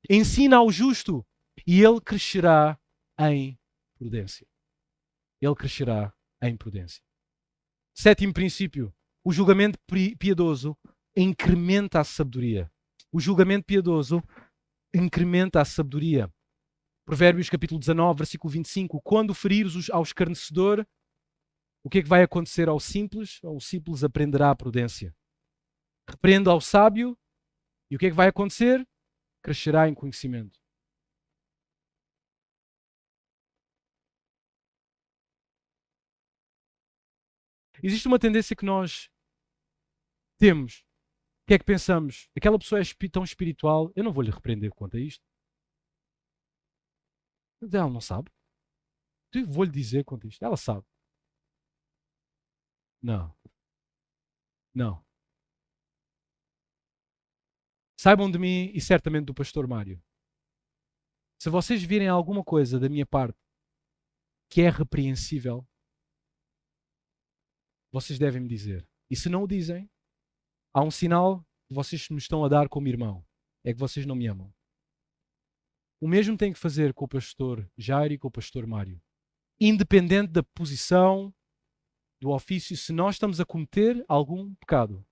Ensina ao justo, e ele crescerá em prudência. Ele crescerá em prudência. Sétimo princípio. O julgamento piedoso incrementa a sabedoria. O julgamento piedoso incrementa a sabedoria. Provérbios capítulo 19, versículo 25. Quando ferires ao escarnecedor, o que é que vai acontecer ao simples? O simples aprenderá a prudência. Repreenda ao sábio, e o que é que vai acontecer? Crescerá em conhecimento. Existe uma tendência que nós temos. O que é que pensamos? Aquela pessoa é tão espiritual, eu não vou lhe repreender quanto a isto. Ela não sabe. Eu vou-lhe dizer quanto a isto. Ela sabe. Não. Não. Saibam de mim e certamente do pastor Mário. Se vocês virem alguma coisa da minha parte que é repreensível, vocês devem me dizer. E se não o dizem, há um sinal que vocês me estão a dar como irmão. É que vocês não me amam. O mesmo tem que fazer com o pastor Jairo e com o pastor Mário. Independente da posição, do ofício, se nós estamos a cometer algum pecado,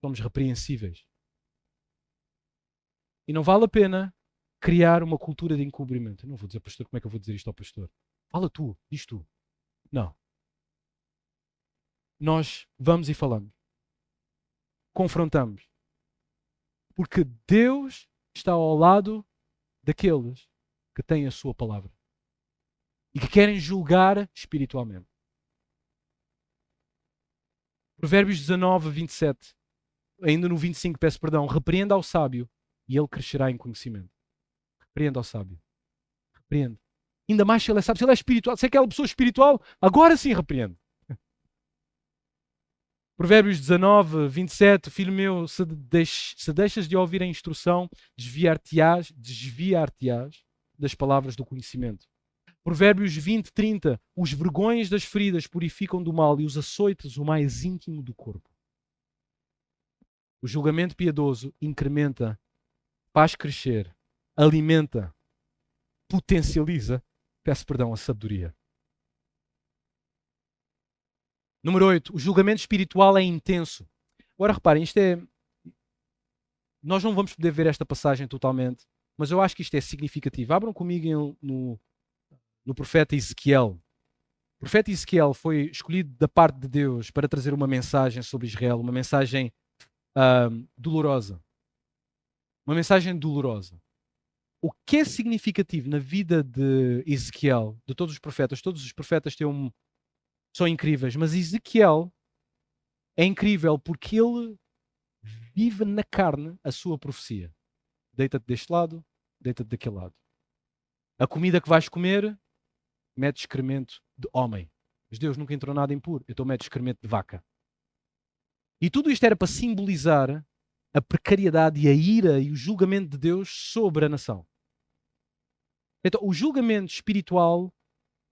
somos repreensíveis. E não vale a pena criar uma cultura de encobrimento. Eu não vou dizer, pastor, como é que eu vou dizer isto ao pastor? Fala tu, diz tu. Não. Nós vamos e falamos. Confrontamos. Porque Deus está ao lado daqueles que têm a sua palavra e que querem julgar espiritualmente. Provérbios 19, 27. Ainda no 25, peço perdão. Repreenda ao sábio e ele crescerá em conhecimento. Repreenda ao sábio. Repreende. Ainda mais se ele é sábio, se ele é espiritual. Se é aquela pessoa espiritual, agora sim repreende. Provérbios 19, 27. Filho meu, se deixas de ouvir a instrução, desviar-te-ás das palavras do conhecimento. Provérbios 20, 30. Os vergões das feridas purificam do mal e os açoites o mais íntimo do corpo. O julgamento piedoso incrementa, faz crescer, alimenta, potencializa, peço perdão, a sabedoria. Número 8. O julgamento espiritual é intenso. Agora reparem, isto é... Nós não vamos poder ver esta passagem totalmente, mas eu acho que isto é significativo. Abram comigo no profeta Ezequiel. O profeta Ezequiel foi escolhido da parte de Deus para trazer uma mensagem sobre Israel, uma mensagem dolorosa. Uma mensagem dolorosa. O que é significativo na vida de Ezequiel, de todos os profetas são incríveis, mas Ezequiel é incrível porque ele vive na carne a sua profecia. Deita-te deste lado, deita-te daquele lado. A comida que vais comer, mete excremento de homem. Mas Deus nunca entrou nada impuro, então mete excremento de vaca. E tudo isto era para simbolizar a precariedade e a ira e o julgamento de Deus sobre a nação. Então, o julgamento espiritual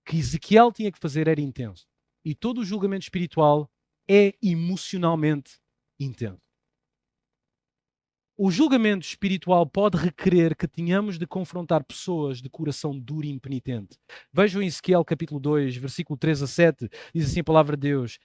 que Ezequiel tinha que fazer era intenso. E todo o julgamento espiritual é emocionalmente intenso. O julgamento espiritual pode requerer que tenhamos de confrontar pessoas de coração duro e impenitente. Vejam em Ezequiel capítulo 2, versículo 3 a 7, diz assim a palavra de Deus.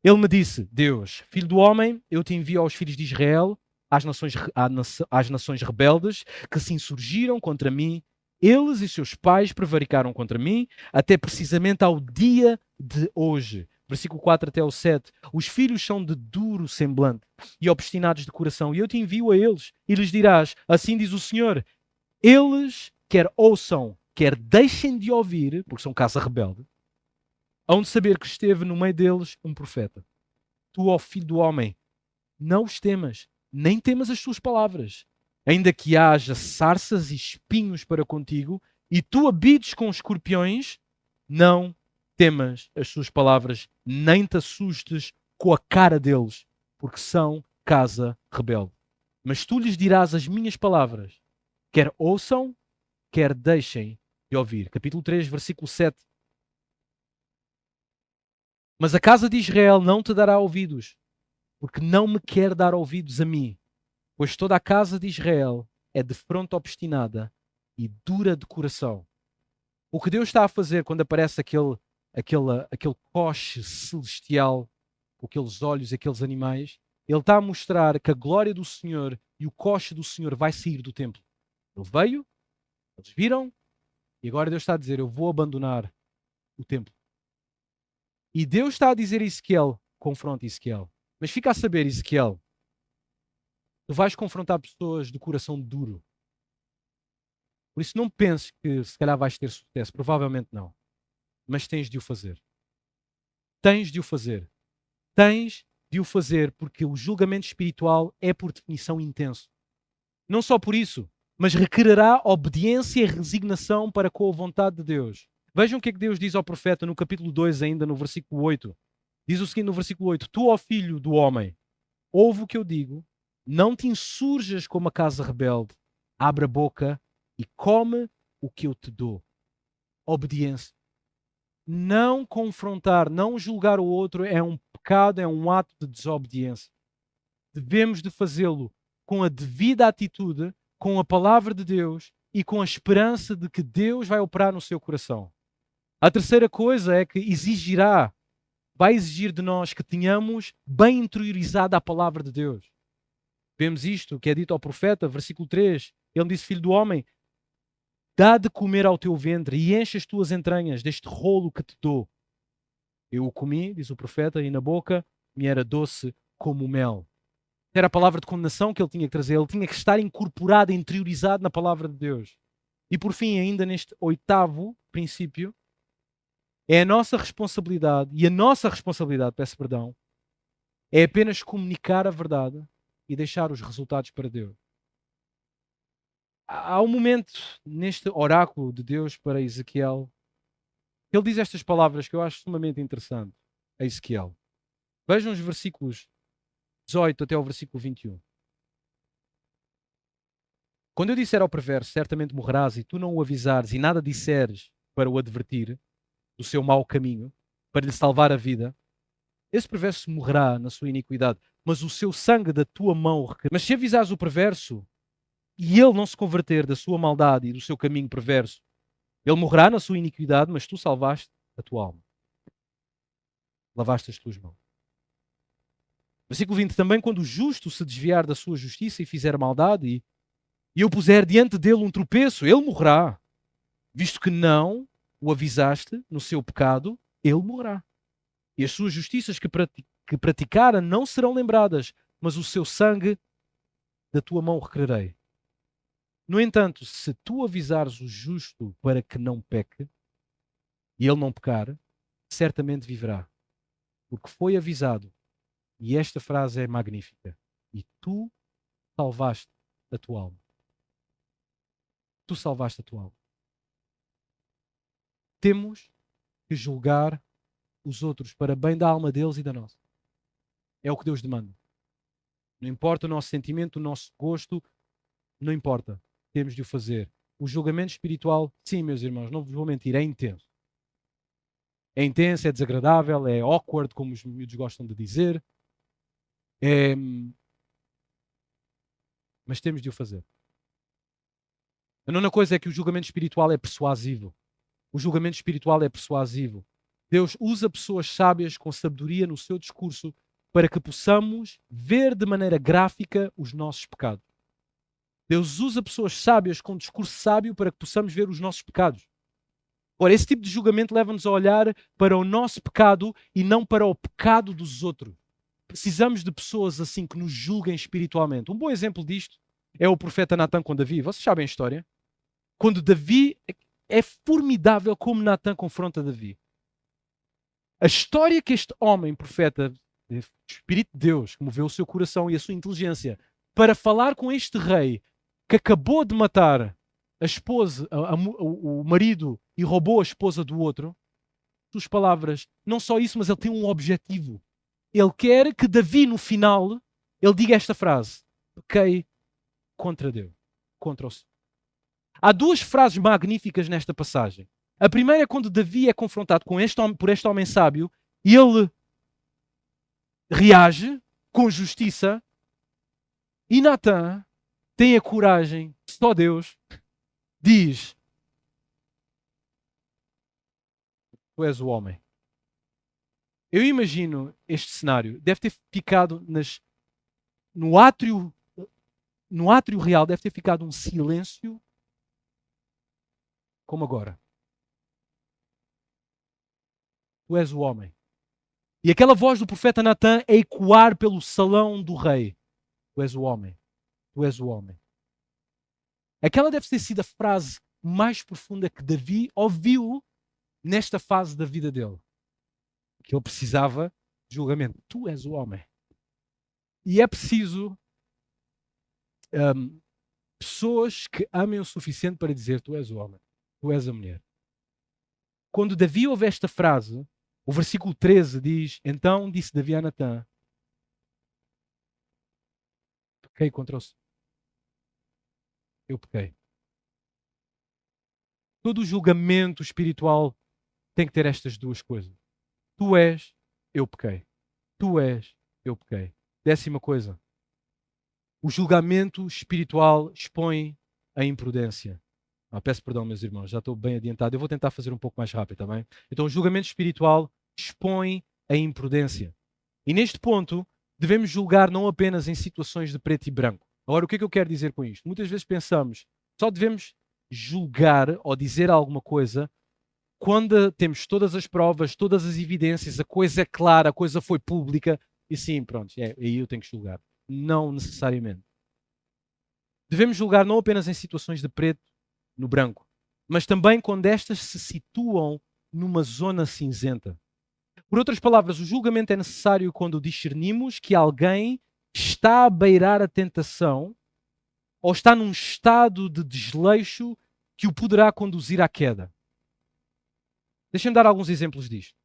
Ele me disse, Deus, filho do homem, eu te envio aos filhos de Israel, às nações rebeldes, que se insurgiram contra mim. Eles e seus pais prevaricaram contra mim, até precisamente ao dia de hoje. Versículo 4 até o 7. Os filhos são de duro semblante e obstinados de coração, e eu te envio a eles, e lhes dirás, assim diz o Senhor, eles quer ouçam, quer deixem de ouvir, porque são casa rebelde, hão de saber que esteve no meio deles um profeta. Tu, ó filho do homem, não os temas, nem temas as suas palavras. Ainda que haja sarças e espinhos para contigo, e tu habites com escorpiões, não temas as suas palavras, nem te assustes com a cara deles, porque são casa rebelde. Mas tu lhes dirás as minhas palavras, quer ouçam, quer deixem de ouvir. Capítulo 3, versículo 7. Mas a casa de Israel não te dará ouvidos, porque não me quer dar ouvidos a mim, pois toda a casa de Israel é de fronte obstinada e dura de coração. O que Deus está a fazer quando aparece aquele coche celestial, com aqueles olhos, aqueles animais, Ele está a mostrar que a glória do Senhor e o coche do Senhor vai sair do templo. Ele veio, eles viram, e agora Deus está a dizer, eu vou abandonar o templo. E Deus está a dizer a Ezequiel, confronta Ezequiel. Mas fica a saber, Ezequiel, tu vais confrontar pessoas de coração duro. Por isso não penses que se calhar vais ter sucesso. Provavelmente não. Mas tens de o fazer. Tens de o fazer. Tens de o fazer porque o julgamento espiritual é por definição intenso. Não só por isso, mas requererá obediência e resignação para com a vontade de Deus. Vejam o que é que Deus diz ao profeta no capítulo 2, ainda no versículo 8. Diz o seguinte no versículo 8: Tu, ó filho do homem, ouve o que eu digo, não te insurjas como a casa rebelde, abre a boca e come o que eu te dou. Obediência. Não confrontar, não julgar o outro é um pecado, é um ato de desobediência. Devemos de fazê-lo com a devida atitude, com a palavra de Deus e com a esperança de que Deus vai operar no seu coração. A terceira coisa é que vai exigir de nós que tenhamos bem interiorizada a palavra de Deus. Vemos isto que é dito ao profeta, versículo 3. Ele disse, filho do homem, dá de comer ao teu ventre e enche as tuas entranhas deste rolo que te dou. Eu o comi, diz o profeta, e na boca me era doce como mel. Era a palavra de condenação que ele tinha que trazer. Ele tinha que estar incorporado, interiorizado na palavra de Deus. E por fim, ainda neste 8º princípio, é a nossa responsabilidade, e a nossa responsabilidade, peço perdão, é apenas comunicar a verdade e deixar os resultados para Deus. Há um momento neste oráculo de Deus para Ezequiel, ele diz estas palavras que eu acho sumamente interessante a Ezequiel. Vejam os versículos 18 até ao versículo 21. Quando eu disser ao perverso, certamente morrerás, e tu não o avisares e nada disseres para o advertir do seu mau caminho, para lhe salvar a vida, esse perverso morrerá na sua iniquidade, mas o seu sangue da tua mão requererá. Mas se avisares o perverso e ele não se converter da sua maldade e do seu caminho perverso, ele morrerá na sua iniquidade, mas tu salvaste a tua alma. Lavaste as tuas mãos. Versículo 20. Também quando o justo se desviar da sua justiça e fizer maldade e eu puser diante dele um tropeço, ele morrerá. Visto que não o avisaste no seu pecado, ele morrerá. E as suas justiças que praticara não serão lembradas, mas o seu sangue da tua mão requererei. No entanto, se tu avisares o justo para que não peque, e ele não pecar, certamente viverá. Porque foi avisado. E esta frase é magnífica. E tu salvaste a tua alma. Tu salvaste a tua alma. Temos que julgar os outros para bem da alma deles e da nossa. É o que Deus demanda. Não importa o nosso sentimento, o nosso gosto, não importa. Temos de o fazer. O julgamento espiritual, sim, meus irmãos, não vos vou mentir, é intenso. É intenso, é desagradável, é awkward, como os miúdos gostam de dizer. Mas temos de o fazer. A nona coisa é que o julgamento espiritual é persuasivo. O julgamento espiritual é persuasivo. Deus usa pessoas sábias com sabedoria no seu discurso para que possamos ver de maneira gráfica os nossos pecados. Deus usa pessoas sábias com discurso sábio para que possamos ver os nossos pecados. Ora, esse tipo de julgamento leva-nos a olhar para o nosso pecado e não para o pecado dos outros. Precisamos de pessoas assim que nos julguem espiritualmente. Um bom exemplo disto é o profeta Natan com Davi. Vocês sabem a história? Quando Davi... É formidável como Natan confronta Davi. A história que este homem, profeta, O Espírito de Deus que moveu o seu coração e a sua inteligência para falar com este rei que acabou de matar a esposa, o marido e roubou a esposa do outro. Suas palavras, não só isso, mas ele tem um objetivo. Ele quer que Davi, no final, ele diga esta frase: pequei contra Deus, contra o Senhor. Há duas frases magníficas nesta passagem. A primeira é quando Davi é confrontado por este homem sábio e ele reage com justiça, e Natã tem a coragem, só Deus, diz: tu és o homem. Eu imagino este cenário, deve ter ficado no átrio real, deve ter ficado um silêncio como agora. Tu és o homem. E aquela voz do profeta Natã a ecoar pelo salão do rei: tu és o homem, tu és o homem. Aquela deve ter sido a frase mais profunda que Davi ouviu nesta fase da vida dele. Que ele precisava de julgamento. Tu és o homem. E é preciso pessoas que amem o suficiente para dizer: tu és o homem, tu és a mulher. Quando Davi ouve esta frase, o versículo 13 diz: então disse Davi a Natã: pequei contra o Senhor. Eu pequei. Todo o julgamento espiritual tem que ter estas duas coisas. Tu és, eu pequei. Tu és, eu pequei. 10ª coisa. O julgamento espiritual expõe a imprudência. Peço perdão, meus irmãos, já estou bem adiantado. Eu vou tentar fazer um pouco mais rápido, tá bem? Então, o julgamento espiritual expõe a imprudência. E neste ponto, devemos julgar não apenas em situações de preto e branco. Agora, o que é que eu quero dizer com isto? Muitas vezes pensamos, só devemos julgar ou dizer alguma coisa quando temos todas as provas, todas as evidências, a coisa é clara, a coisa foi pública, e sim, pronto, aí eu tenho que julgar. Não necessariamente. Devemos julgar não apenas em situações de preto no branco, mas também quando estas se situam numa zona cinzenta. Por outras palavras, o julgamento é necessário quando discernimos que alguém está a beirar a tentação ou está num estado de desleixo que o poderá conduzir à queda. Deixem-me dar alguns exemplos disto.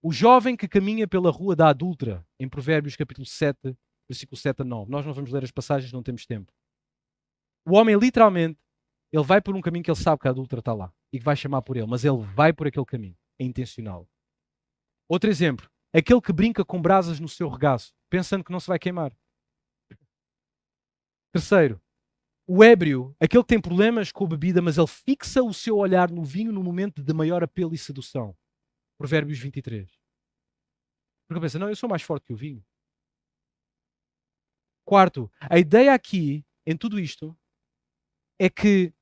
O jovem que caminha pela rua da adúltera, em Provérbios capítulo 7, versículo 7 a 9. Nós não vamos ler as passagens, não temos tempo. O homem, literalmente, ele vai por um caminho que ele sabe que a adúltera está lá e que vai chamar por ele, mas ele vai por aquele caminho. É intencional. Outro exemplo. Aquele que brinca com brasas no seu regaço, pensando que não se vai queimar. Terceiro. O ébrio, aquele que tem problemas com a bebida, mas ele fixa o seu olhar no vinho no momento de maior apelo e sedução. Provérbios 23. Porque pensa, não, eu sou mais forte que o vinho. Quarto, a ideia aqui, em tudo isto, é que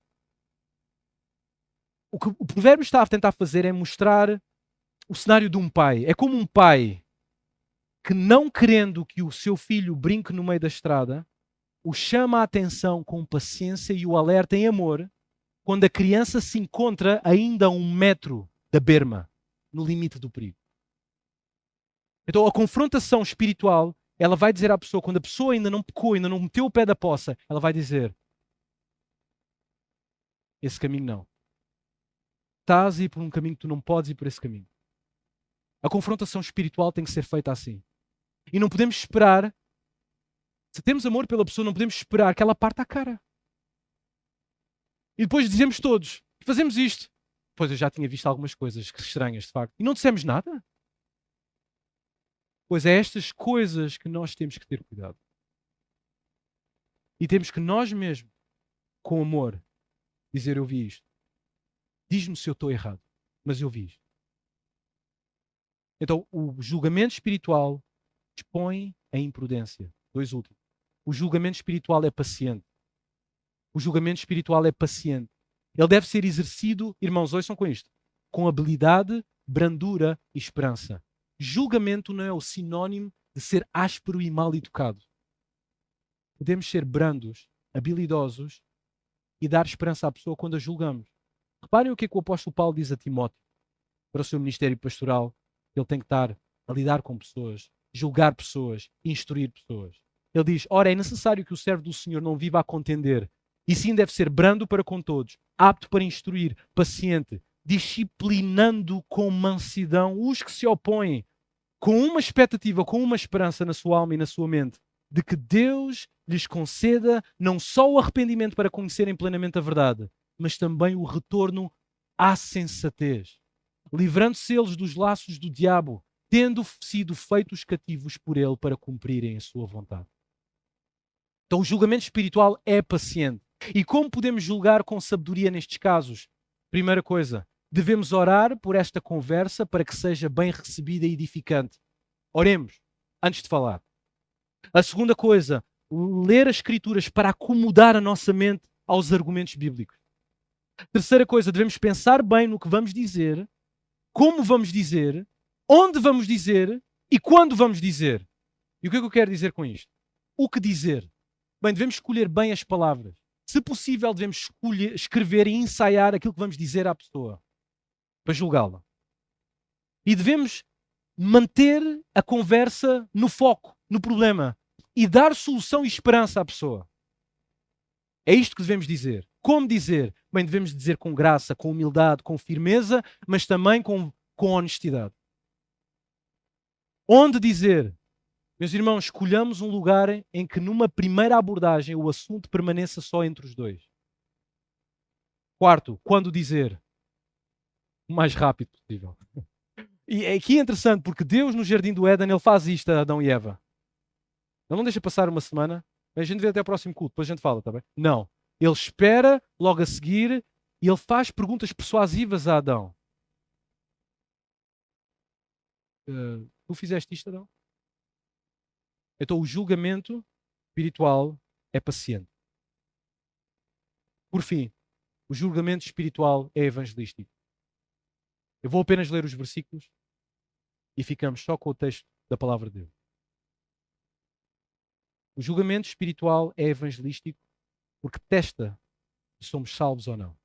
o provérbio está a tentar fazer é mostrar o cenário de um pai. É como um pai que, não querendo que o seu filho brinque no meio da estrada, o chama a atenção com paciência e o alerta em amor quando a criança se encontra ainda a 1 metro da berma, no limite do perigo. Então a confrontação espiritual, ela vai dizer à pessoa, quando a pessoa ainda não pecou, ainda não meteu o pé da poça, ela vai dizer: esse caminho não. Estás a ir por um caminho que tu não podes ir por esse caminho. A confrontação espiritual tem que ser feita assim. E não podemos esperar, se temos amor pela pessoa, não podemos esperar que ela parta a cara. E depois dizemos todos, fazemos isto. Pois eu já tinha visto algumas coisas estranhas, de facto. E não dissemos nada. Pois é estas coisas que nós temos que ter cuidado. E temos que nós mesmos, com amor, dizer: eu vi isto. Diz-me se eu estou errado, mas eu vi isto. Então, o julgamento espiritual expõe a imprudência. 2 últimos. O julgamento espiritual é paciente. O julgamento espiritual é paciente. Ele deve ser exercido, irmãos, ouçam com isto, com habilidade, brandura e esperança. Julgamento não é o sinónimo de ser áspero e mal educado. Podemos ser brandos, habilidosos e dar esperança à pessoa quando a julgamos. Reparem o que é que o apóstolo Paulo diz a Timóteo para o seu ministério pastoral. Ele tem que estar a lidar com pessoas julgar pessoas, instruir pessoas. Ele diz, ora, é necessário que o servo do Senhor não viva a contender, e sim deve ser brando para com todos, apto para instruir, paciente, disciplinando com mansidão os que se opõem, com uma expectativa, com uma esperança na sua alma e na sua mente, de que Deus lhes conceda não só o arrependimento para conhecerem plenamente a verdade, mas também o retorno à sensatez, livrando-se eles dos laços do diabo, tendo sido feitos cativos por ele para cumprirem a sua vontade. Então o julgamento espiritual é paciente. E como podemos julgar com sabedoria nestes casos? Primeira coisa, devemos orar por esta conversa para que seja bem recebida e edificante. Oremos antes de falar. A segunda coisa, ler as Escrituras para acomodar a nossa mente aos argumentos bíblicos. Terceira coisa, devemos pensar bem no que vamos dizer, como vamos dizer, onde vamos dizer e quando vamos dizer. E o que é que eu quero dizer com isto? O que dizer? Bem, devemos escolher bem as palavras. Se possível, devemos escrever e ensaiar aquilo que vamos dizer à pessoa para julgá-la. E devemos manter a conversa no foco, no problema e dar solução e esperança à pessoa. É isto que devemos dizer. Como dizer? Bem, devemos dizer com graça, com humildade, com firmeza, mas também com honestidade. Onde dizer? Meus irmãos, escolhamos um lugar em que numa primeira abordagem o assunto permaneça só entre os dois. Quarto, quando dizer? O mais rápido possível. E aqui é interessante, porque Deus no Jardim do Éden, ele faz isto a Adão e Eva. Ele não deixa passar uma semana, a gente vê até o próximo culto, depois a gente fala, está bem? Não. Ele espera logo a seguir e ele faz perguntas persuasivas a Adão. Tu fizeste isto, Adão? Então o julgamento espiritual é paciente. Por fim, o julgamento espiritual é evangelístico. Eu vou apenas ler os versículos e ficamos só com o texto da palavra de Deus. O julgamento espiritual é evangelístico porque testa se somos salvos ou não.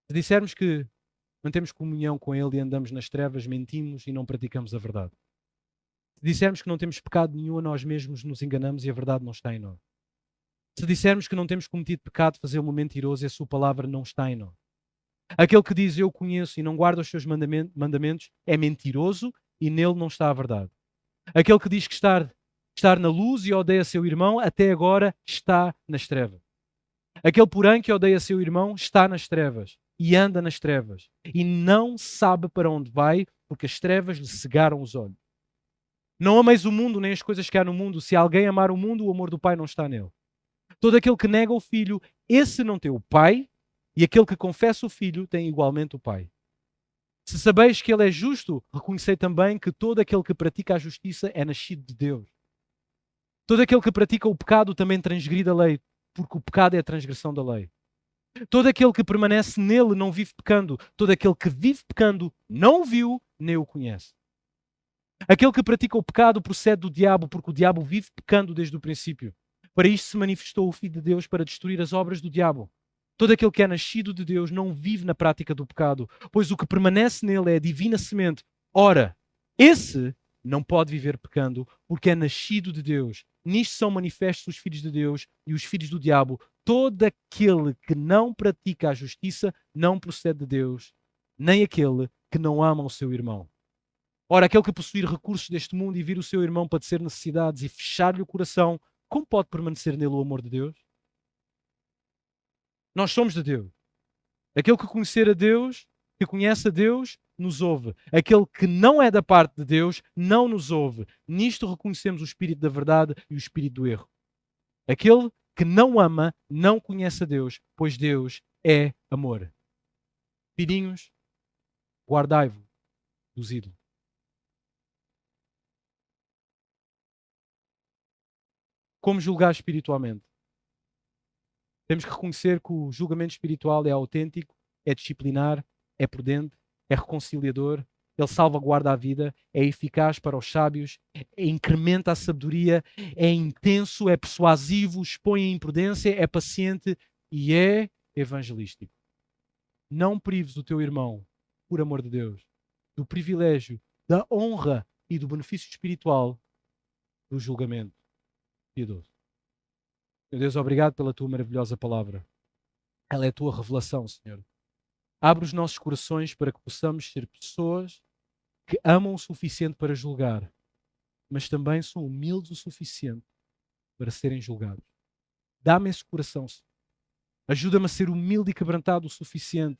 Se dissermos que mantemos comunhão com Ele e andamos nas trevas, mentimos e não praticamos a verdade. Se dissermos que não temos pecado nenhum a nós mesmos, nos enganamos e a verdade não está em nós. Se dissermos que não temos cometido pecado, fazemos-lo mentiroso e a sua palavra não está em nós. Aquele que diz eu conheço e não guarda os seus mandamentos é mentiroso e nele não está a verdade. Aquele que diz que estar na luz e odeia seu irmão, até agora está nas trevas. Aquele, porém, que odeia seu irmão está nas trevas e anda nas trevas e não sabe para onde vai porque as trevas lhe cegaram os olhos. Não ameis o mundo nem as coisas que há no mundo. Se alguém amar o mundo, o amor do Pai não está nele. Todo aquele que nega o Filho, esse não tem o Pai, e aquele que confessa o Filho tem igualmente o Pai. Se sabeis que Ele é justo, reconhecei também que todo aquele que pratica a justiça é nascido de Deus. Todo aquele que pratica o pecado também transgride a lei, porque o pecado é a transgressão da lei. Todo aquele que permanece nele não vive pecando. Todo aquele que vive pecando não o viu, nem o conhece. Aquele que pratica o pecado procede do diabo, porque o diabo vive pecando desde o princípio. Para isto se manifestou o Filho de Deus, para destruir as obras do diabo. Todo aquele que é nascido de Deus não vive na prática do pecado, pois o que permanece nele é a divina semente. Ora, esse não pode viver pecando, porque é nascido de Deus. Nisto são manifestos os filhos de Deus e os filhos do diabo. Todo aquele que não pratica a justiça não procede de Deus, nem aquele que não ama o seu irmão. Ora, aquele que possuir recursos deste mundo e vir o seu irmão padecer necessidades e fechar-lhe o coração, como pode permanecer nele o amor de Deus? Nós somos de Deus. Aquele que conhecer a Deus, que conhece a Deus, nos ouve. Aquele que não é da parte de Deus, não nos ouve. Nisto reconhecemos o espírito da verdade e o espírito do erro. Aquele que não ama, não conhece a Deus, pois Deus é amor. Filhinhos, guardai-vos dos ídolos. Como julgar espiritualmente? Temos que reconhecer que o julgamento espiritual é autêntico, é disciplinar, é prudente, é reconciliador, ele salvaguarda a vida, é eficaz para os sábios, incrementa a sabedoria, é intenso, é persuasivo, expõe a imprudência, é paciente e é evangelístico. Não prives o teu irmão, por amor de Deus, do privilégio, da honra e do benefício espiritual do julgamento piedoso. Meu Deus, obrigado pela tua maravilhosa palavra. Ela é a tua revelação, Senhor. Abre os nossos corações para que possamos ser pessoas que amam o suficiente para julgar, mas também são humildes o suficiente para serem julgados. Dá-me esse coração, Senhor. Ajuda-me a ser humilde e quebrantado o suficiente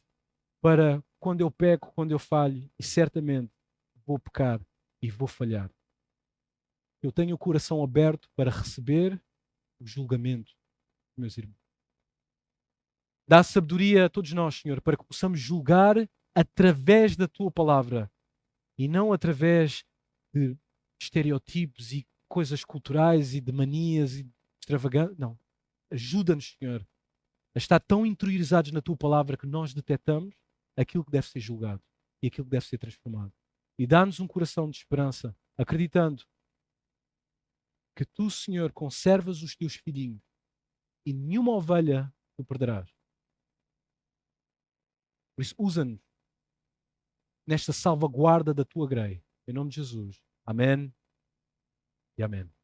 para, quando eu peco, quando eu falho, e certamente vou pecar e vou falhar, eu tenho o coração aberto para receber o julgamento, meus irmãos. Dá sabedoria a todos nós, Senhor, para que possamos julgar através da tua palavra e não através de estereotipos e coisas culturais e de manias e extravagantes. Não. Ajuda-nos, Senhor, a estar tão interiorizados na tua palavra que nós detectamos aquilo que deve ser julgado e aquilo que deve ser transformado. E dá-nos um coração de esperança, acreditando que tu, Senhor, conservas os teus filhinhos e nenhuma ovelha tu perderás. Por isso, usa-nos nesta salvaguarda da tua grei. Em nome de Jesus. Amém e amém.